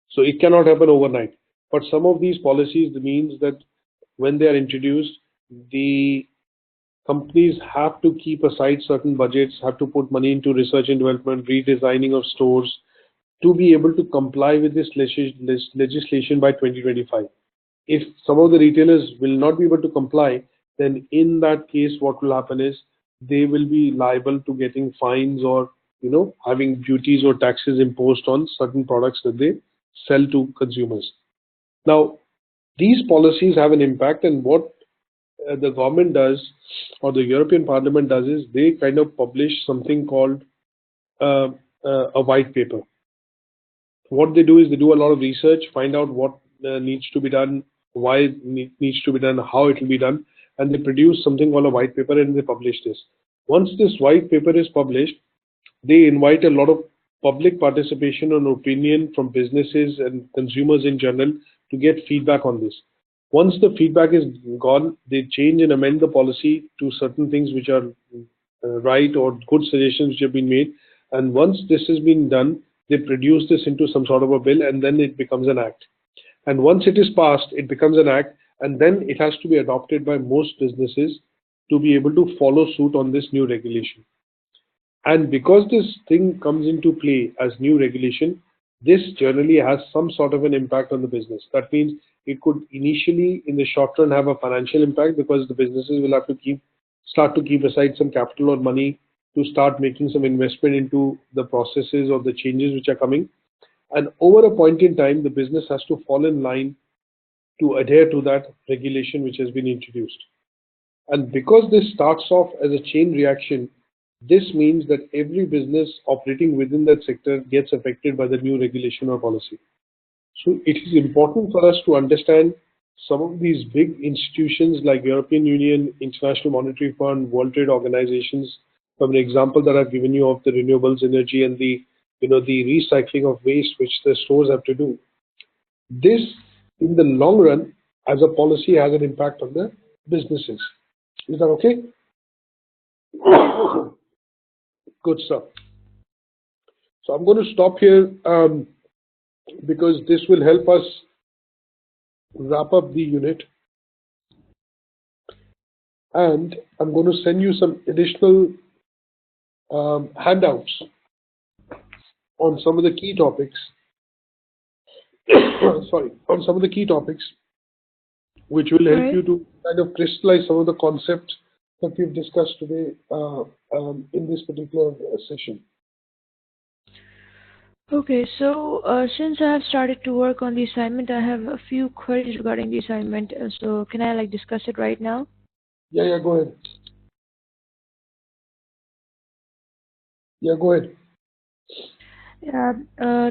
So it cannot happen overnight. But some of these policies means that when they are introduced, the companies have to keep aside certain budgets, have to put money into research and development, redesigning of stores to be able to comply with this legislation by 2025. If some of the retailers will not be able to comply, then in that case, what will happen is they will be liable to getting fines or having duties or taxes imposed on certain products that they sell to consumers. Now, these policies have an impact, and what the government does or the European Parliament does is they kind of publish something called uh, a white paper. What they do is they do a lot of research, find out what needs to be done, why it needs to be done, how it will be done, and they produce something called a white paper and they publish this. Once this white paper is published, they invite a lot of public participation and opinion from businesses and consumers in general to get feedback on this. Once the feedback is gone, they change and amend the policy to certain things which are right or good suggestions which have been made. And once this has been done, they produce this into some sort of a bill, and then it becomes an act. And once it is passed, it becomes an act, and then it has to be adopted by most businesses to be able to follow suit on this new regulation. And because this thing comes into play as new regulation, this generally has some sort of an impact on the business. That means it could initially, in the short run, have a financial impact because the businesses will have to start to keep aside some capital or money to start making some investment into the processes or the changes which are coming. And over a point in time, the business has to fall in line to adhere to that regulation which has been introduced. And because this starts off as a chain reaction, this means that every business operating within that sector gets affected by the new regulation or policy. So it is important for us to understand some of these big institutions like European Union, International Monetary Fund, World Trade Organizations, from the example that I've given you of the renewables energy and the recycling of waste which the stores have to do. This, in the long run, as a policy, has an impact on the businesses. Is that okay? Good stuff. So I'm going to stop here because this will help us wrap up the unit. And I'm going to send you some additional handouts on some of the key topics. On some of the key topics, which will help you to kind of crystallize some of the concepts that we've discussed today in this particular session. Okay, so since I have started to work on the assignment, I have a few queries regarding the assignment. So can I discuss it right now? Yeah, go ahead. Yeah, go ahead.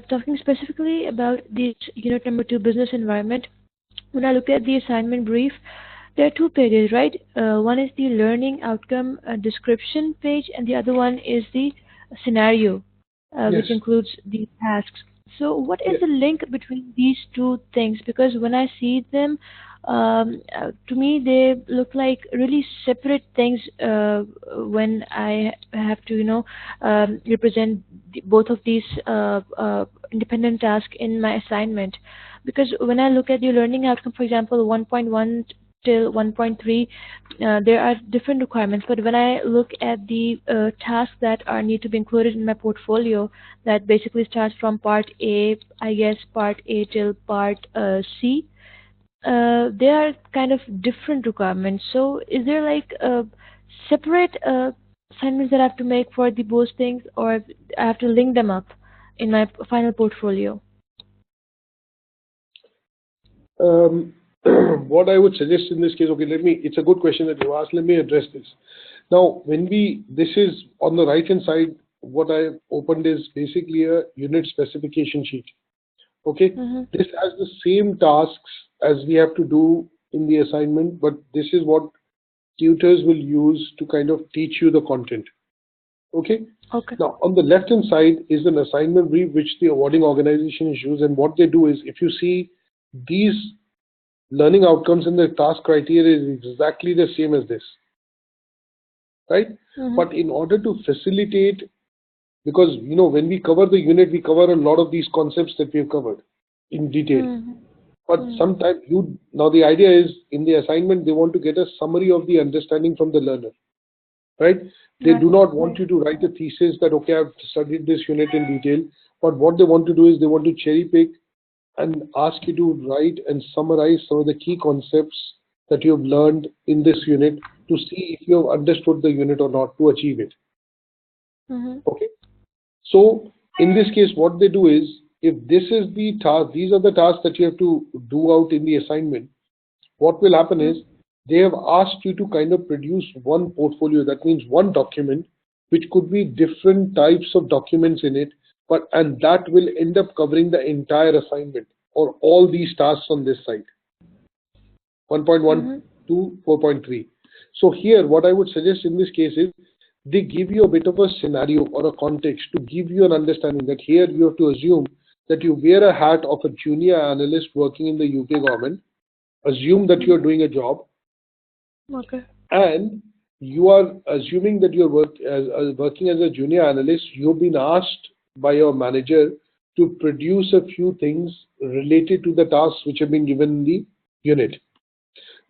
Talking specifically about this unit number 2, business environment. When I look at the assignment brief, there are 2 pages, right? One is the learning outcome description page, and the other one is the scenario, which includes the tasks. So what is the link between these 2 things? Because when I see them, to me they look like really separate things when I have to represent both of these independent tasks in my assignment. Because when I look at the learning outcome, for example, 1.1 till 1.3, there are different requirements. But when I look at the tasks that need to be included in my portfolio, that basically starts from part A, I guess part A till part C, they are kind of different requirements. So is there separate assignments that I have to make for the both things, or I have to link them up in my final portfolio? What I would suggest in this case, it's a good question that you asked. Let me address this. Now, this is on the right hand side, what I opened is basically a unit specification sheet. Okay, This has the same tasks as we have to do in the assignment, but this is what tutors will use to kind of teach you the content. Okay. Now, on the left hand side is an assignment brief which the awarding organization use, and what they do is, if you see, these learning outcomes and the task criteria is exactly the same as this, right? But in order to facilitate, because when we cover the unit, we cover a lot of these concepts that we've covered in detail. But sometimes now the idea is, in the assignment they want to get a summary of the understanding from the learner, right? They do not want you to write a thesis that, okay, I've studied this unit in detail, but what they want to do is they want to cherry pick and ask you to write and summarize some of the key concepts that you have learned in this unit to see if you have understood the unit or not to achieve it. Okay. So in this case, what they do is, if this is the task, these are the tasks that you have to do out in the assignment, what will happen is, they have asked you to kind of produce one portfolio. That means one document, which could be different types of documents in it, and that will end up covering the entire assignment or all these tasks on this side, 1.1 to 4.3. So here, what I would suggest in this case is they give you a bit of a scenario or a context to give you an understanding that here you have to assume that you wear a hat of a junior analyst working in the UK government. Assume that you're doing a job, Okay. and you are assuming that you're working as a junior analyst. You've been asked by your manager to produce a few things related to the tasks which have been given in the unit.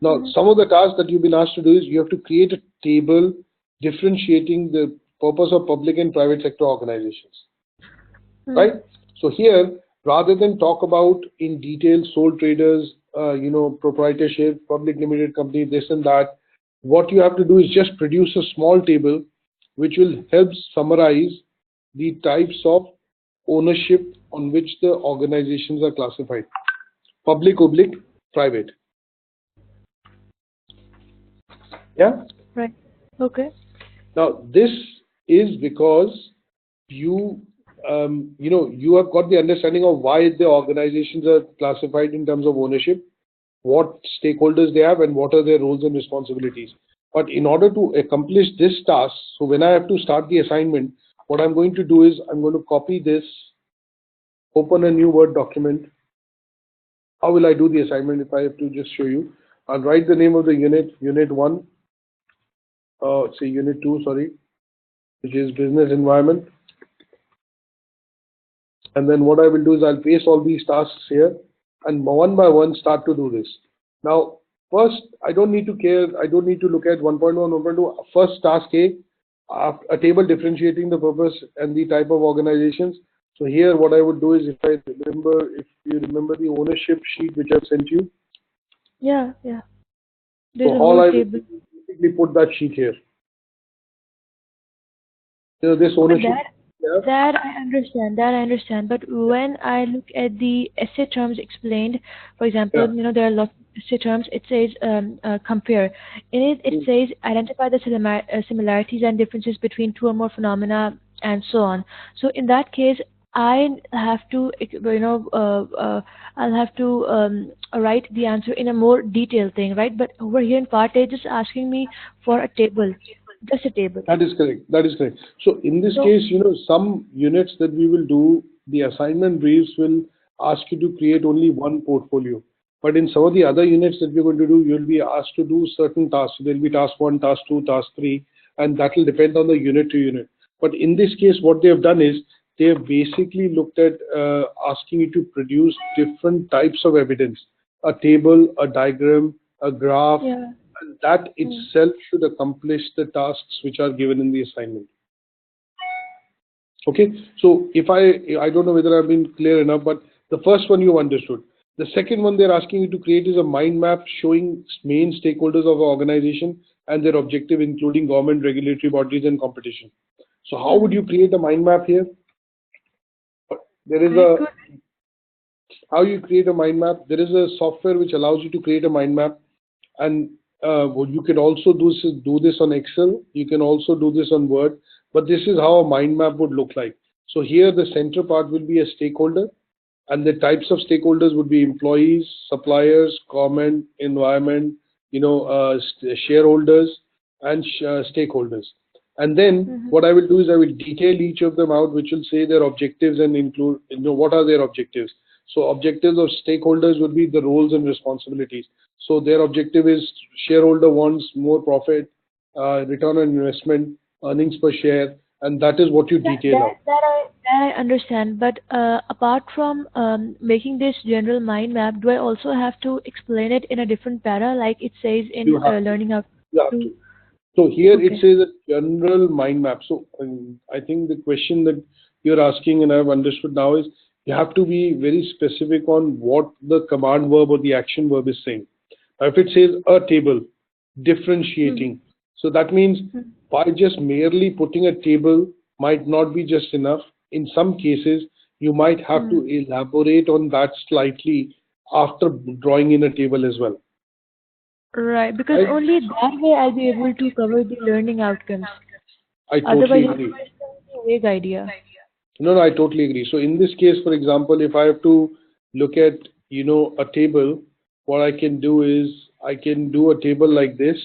Now, some of the tasks that you've been asked to do is you have to create a table differentiating the purpose of public and private sector organizations, right? So here, rather than talk about in detail sole traders, proprietorship, public limited company, this and that, what you have to do is just produce a small table which will help summarize the types of ownership on which the organizations are classified: public, private. Yeah. Right. Okay. Now this is because you have got the understanding of why the organizations are classified in terms of ownership, what stakeholders they have, and what are their roles and responsibilities. But in order to accomplish this task, so when I have to start the assignment, what I'm going to do is I'm going to copy this, open a new Word document. How will I do the assignment if I have to just show you? I'll write the name of the unit, Unit 1, Unit 2, sorry, which is Business Environment. And then what I will do is I'll paste all these tasks here and one by one start to do this. Now, first, I don't need to look at 1.1, 1.2. First task A, a table differentiating the purpose and the type of organizations. So here what I would do is if you remember the ownership sheet which I've sent you. Yeah. There's So a all whole I will table. basically put that sheet here. This ownership. That I understand. But when I look at the essay terms explained, for example, there are lots of essay terms. It says compare. In it, it says identify the similarities and differences between two or more phenomena, and so on. So in that case, I have to, I'll have to write the answer in a more detailed thing, right? But over here in part A, just asking me for a table. Just a table. That is correct. So in this case, some units that we will do, the assignment briefs will ask you to create only one portfolio. But in some of the other units that we're going to do, you'll be asked to do certain tasks. So there'll be task 1, task 2, task 3, and that will depend on the unit to unit. But in this case, what they have done is they have basically looked at asking you to produce different types of evidence: a table, a diagram, a graph. Yeah. And that itself should accomplish the tasks which are given in the assignment. Okay, so if I don't know whether I've been clear enough, but the first one you understood. The second one they're asking you to create is a mind map showing main stakeholders of an organization and their objective, including government, regulatory bodies, and competition. So how would you create a mind map here? How you create a mind map? There is a software which allows you to create a mind map, and you can also do this on Excel. You can also do this on Word, but this is how a mind map would look like. So here the center part will be a stakeholder, and the types of stakeholders would be employees, suppliers, government, environment, shareholders, and stakeholders. And then what I will do is I will detail each of them out, which will say their objectives and include, what are their objectives. So objectives of stakeholders would be the roles and responsibilities. So their objective is shareholder wants more profit, return on investment, earnings per share, and that is what you detail out. That I understand. But apart from making this general mind map, do I also have to explain it in a different para, like it says in learning how to? So here it says a general mind map. So I think the question that you're asking, and I've understood now, is you have to be very specific on what the command verb or the action verb is saying. Now, if it says a table, differentiating, so that means by just merely putting a table might not be just enough. In some cases, you might have to elaborate on that slightly after drawing in a table as well. Right, because only that way I'll be able to cover the learning outcomes. I totally agree. Otherwise, it's a vague idea. No, I totally agree. So in this case, for example, if I have to look at, a table, what I can do is I can do a table like this,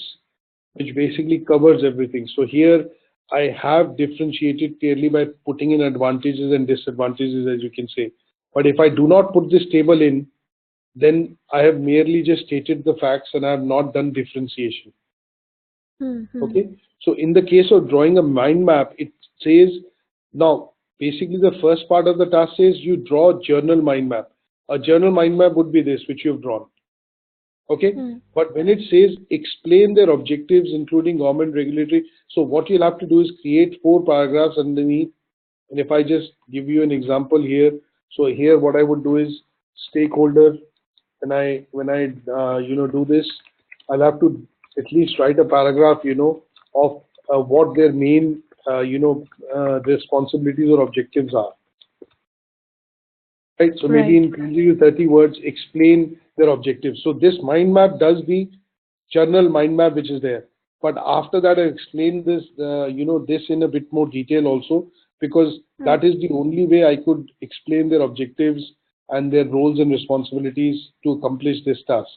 which basically covers everything. So here I have differentiated clearly by putting in advantages and disadvantages, as you can say. But if I do not put this table in, then I have merely just stated the facts and I have not done differentiation. Okay. So in the case of drawing a mind map, it says, now basically the first part of the task says you draw a journal mind map. A journal mind map would be this, which you've drawn. Okay. But when it says explain their objectives, including government regulatory, so what you'll have to do is create 4 paragraphs underneath. And if I just give you an example here, so here what I would do is stakeholder. When I do this, I'll have to at least write a paragraph, of what their main responsibilities or objectives are. Right. So maybe in 20 to 30 words, explain their objectives. So this mind map does the journal mind map which is there. But after that, I explained this, this in a bit more detail also, because that is the only way I could explain their objectives and their roles and responsibilities to accomplish this task.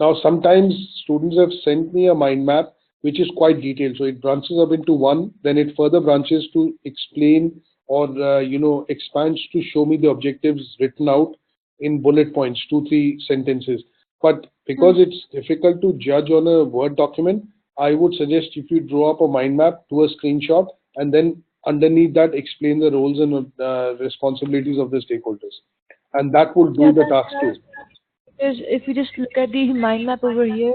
Now, sometimes students have sent me a mind map which is quite detailed. So it branches up into one, then it further branches to explain or expands to show me the objectives written out in bullet points, 2-3 sentences. But because it's difficult to judge on a Word document, I would suggest if you draw up a mind map, do a screenshot, and then underneath that explain the roles and responsibilities of the stakeholders, and that will do the task too. Because if you just look at the mind map over here,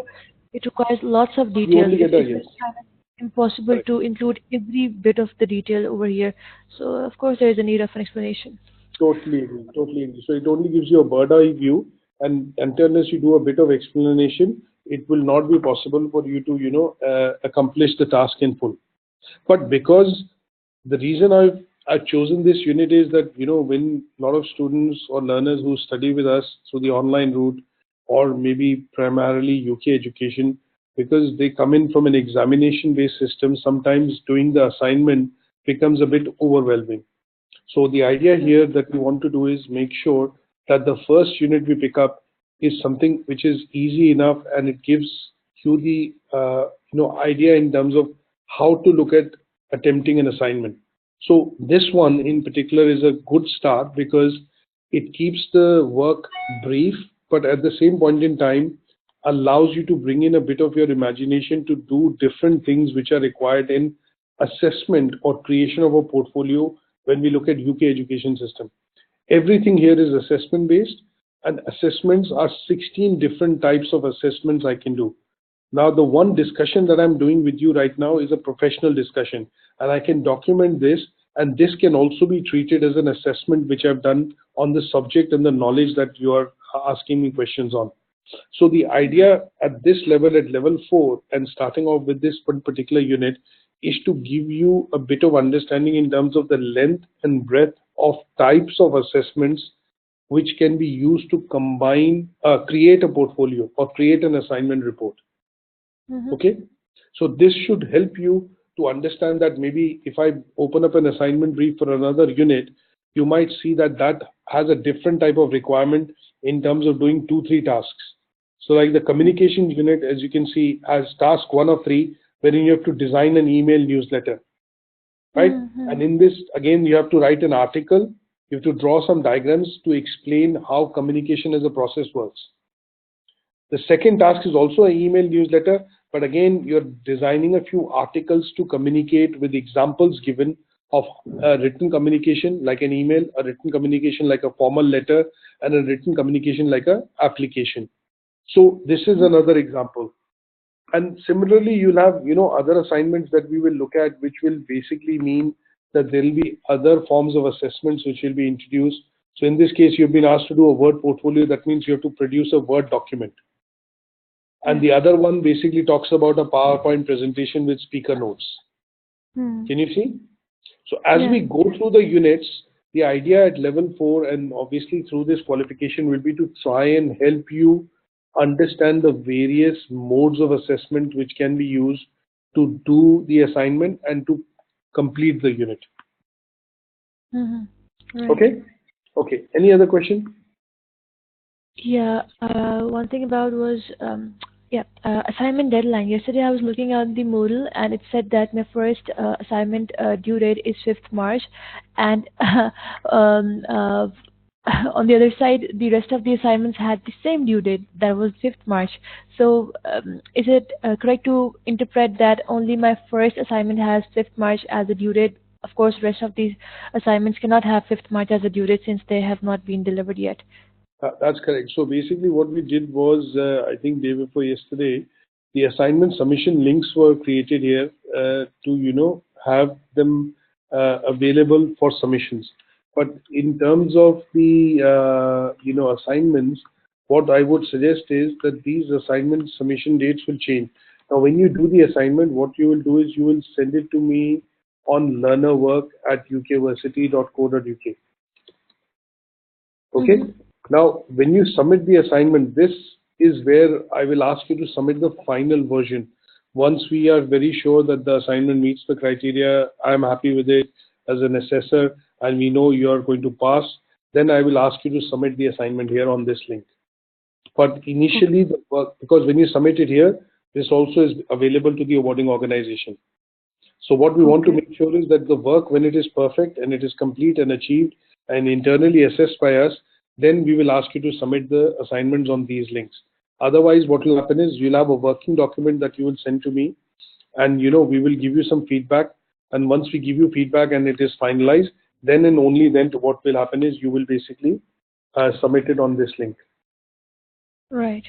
it requires lots of You detail. only get a yes. It's kind of impossible to include every bit of the detail over here. So of course there is a need of an explanation. Totally agree. Totally agree. So it only gives you a bird's eye view, and unless you do a bit of explanation, it will not be possible for you to accomplish the task in full. But because the reason I've chosen this unit is that when a lot of students or learners who study with us through the online route, or maybe primarily UK education, because they come in from an examination based system, sometimes doing the assignment becomes a bit overwhelming. So the idea here that we want to do is make sure that the first unit we pick up is something which is easy enough, and it gives you the idea in terms of how to look at attempting an assignment. So this one in particular is a good start because it keeps the work brief, but at the same point in time allows you to bring in a bit of your imagination to do different things which are required in assessment or creation of a portfolio when we look at UK education system. Everything here is assessment based, and assessments are 16 different types of assessments I can do. Now, the one discussion that I'm doing with you right now is a professional discussion, and I can document this, and this can also be treated as an assessment which I've done on the subject and the knowledge that you are asking me questions on. So the idea at this level, at level 4, and starting off with this particular unit, is to give you a bit of understanding in terms of the length and breadth of types of assessments which can be used to create a portfolio or create an assignment report. Okay, so this should help you to understand that maybe if I open up an assignment brief for another unit, you might see that that has a different type of requirement in terms of doing 2-3 tasks. So like the communication unit, as you can see, has task 1 of 3, wherein you have to design an email newsletter, right? And in this, again, you have to write an article, you have to draw some diagrams to explain how communication as a process works. The second task is also an email newsletter, but again, you're designing a few articles to communicate with examples given of written communication like an email, a written communication like a formal letter, and a written communication like an application. So this is another example. And similarly, you'll have other assignments that we will look at, which will basically mean that there will be other forms of assessments which will be introduced. So in this case, you've been asked to do a Word portfolio. That means you have to produce a Word document. And the other one basically talks about a PowerPoint presentation with speaker notes. Can you see? So as we go through the units, the idea at level 4 and obviously through this qualification will be to try and help you understand the various modes of assessment which can be used to do the assignment and to complete the unit. Right. Okay? Okay. Any other question? Yeah, one thing about was Yeah, assignment deadline. Yesterday I was looking at the modal and it said that my first assignment due date is 5th March, and um, uh, on the other side, the rest of the assignments had the same due date, that was 5th March. So is it correct to interpret that only my first assignment has 5th March as a due date? Of course, rest of these assignments cannot have 5th March as a due date since they have not been delivered yet. That's correct. So basically what we did was, I think day before yesterday, the assignment submission links were created here to, have them available for submissions. But in terms of the, assignments, what I would suggest is that these assignment submission dates will change. Now, when you do the assignment, what you will do is you will send it to me on learnerwork@ukversity.co.uk. Okay. Mm-hmm. Now, when you submit the assignment, this is where I will ask you to submit the final version. Once we are very sure that the assignment meets the criteria, I'm happy with it as an assessor, and we know you are going to pass, then I will ask you to submit the assignment here on this link. But initially, the work, because when you submit it here, this also is available to the awarding organization. So what we want to make sure is that the work, when it is perfect and it is complete and achieved and internally assessed by us, then we will ask you to submit the assignments on these links. Otherwise, what will happen is you'll have a working document that you will send to me, and we will give you some feedback. And once we give you feedback and it is finalized, then and only then what will happen is you will basically submit it on this link. Right.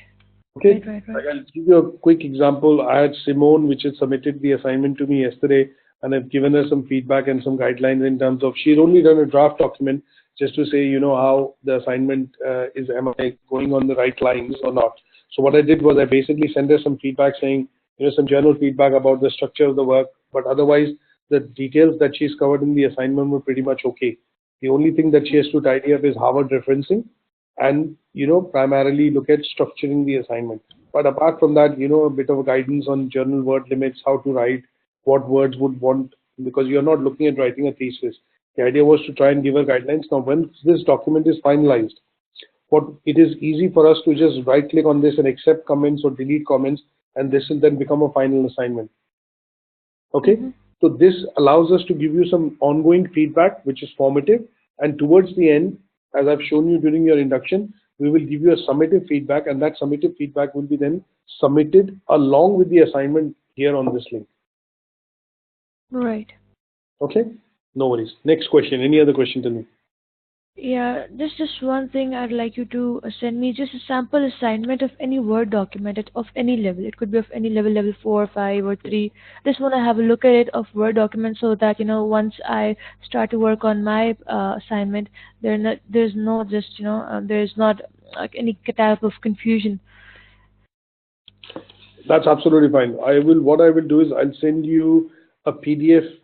Okay. Right. I'll give you a quick example. I had Simone, which had submitted the assignment to me yesterday, and I've given her some feedback and some guidelines in terms of she's only done a draft document just to say, how the assignment is, am I going on the right lines or not? So what I did was I basically sent her some feedback saying, some general feedback about the structure of the work, but otherwise the details that she's covered in the assignment were pretty much okay. The only thing that she has to tidy up is Harvard referencing and, primarily look at structuring the assignment. But apart from that, a bit of guidance on journal word limits, how to write, what words would want, because you're not looking at writing a thesis. The idea was to try and give her guidelines. Now, once this document is finalized, it is easy for us to just right click on this and accept comments or delete comments, and this will then become a final assignment. Okay. Mm-hmm. So this allows us to give you some ongoing feedback, which is formative. And towards the end, as I've shown you during your induction, we will give you a summative feedback, and that summative feedback will be then submitted along with the assignment here on this link. Right. Okay. No worries. Next question. Any other question to me? Yeah, just one thing I'd like you to send me just a sample assignment of any Word document of any level. It could be of any level, level 4, 5, or 3. Just want to have a look at it of Word document so that, once I start to work on my assignment, there's not like any type of confusion. That's absolutely fine. What I will do is I'll send you a PDF,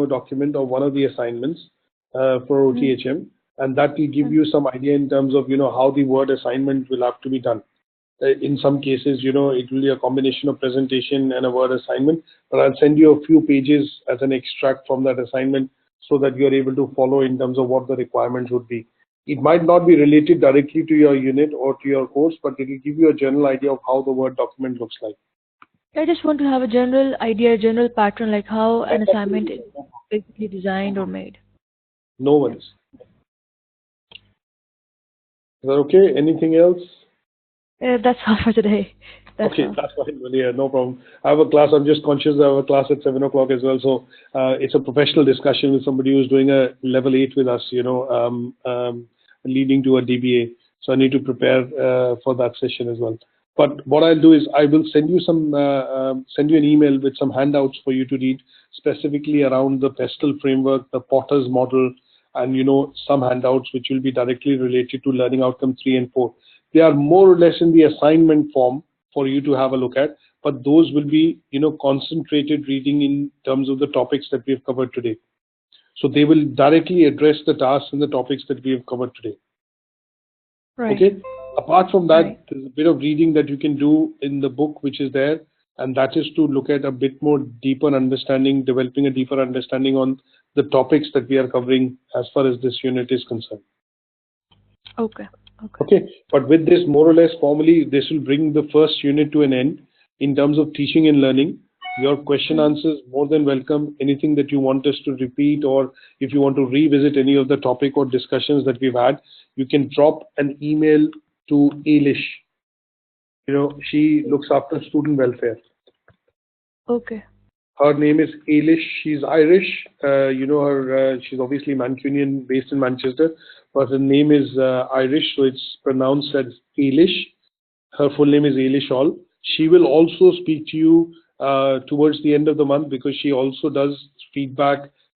document of one of the assignments for OTHM, and that will give you some idea in terms of, how the Word assignment will have to be done. In some cases, it will be a combination of presentation and a Word assignment, but I'll send you a few pages as an extract from that assignment so that you're able to follow in terms of what the requirements would be. It might not be related directly to your unit or to your course, but it will give you a general idea of how the Word document looks like. I just want to have a general idea, general pattern, like how an assignment is basically designed or made. No worries. Is that okay? Anything else? That's all for today. That's fine. Well, yeah, no problem. I have a class. I'm just conscious I have a class at 7 o'clock as well. So it's a professional discussion with somebody who's doing a level 8 with us, leading to a DBA. So I need to prepare for that session as well. But what I'll do is I will send you an email with some handouts for you to read, specifically around the Pestle framework, the Potter's model, and some handouts which will be directly related to learning outcome 3 and 4. They are more or less in the assignment form for you to have a look at, but those will be concentrated reading in terms of the topics that we have covered today. So they will directly address the tasks and the topics that we have covered today. Right. Okay. Apart from that, Right. there's a bit of reading that you can do in the book which is there, and that is to look at a bit more deeper understanding, developing a deeper understanding on the topics that we are covering as far as this unit is concerned. Okay. Okay, but with this, more or less formally, this will bring the first unit to an end in terms of teaching and learning. Your question answers more than welcome. Anything that you want us to repeat, or if you want to revisit any of the topic or discussions that we've had, you can drop an email to Eilish. She looks after student welfare. Okay. Her name is Eilish. She's Irish. She's obviously Mancunian, based in Manchester, but her name is Irish, so it's pronounced as Eilish. Her full name is Eilish Hall. She will also speak to you towards the end of the month, because she also does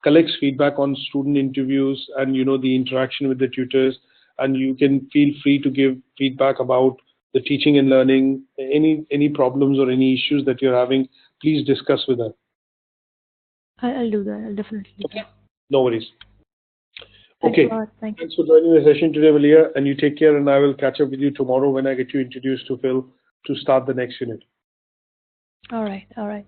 collects feedback on student interviews and the interaction with the tutors. And you can feel free to give feedback about the teaching and learning, any problems or any issues that you're having. Please discuss with her. I'll do that. I'll definitely do that. No worries. Thanks Okay. a lot. Thank you. Thanks for joining the session today, Valia, and you take care, and I will catch up with you tomorrow when I get you introduced to Phil to start the next unit. All right. All right.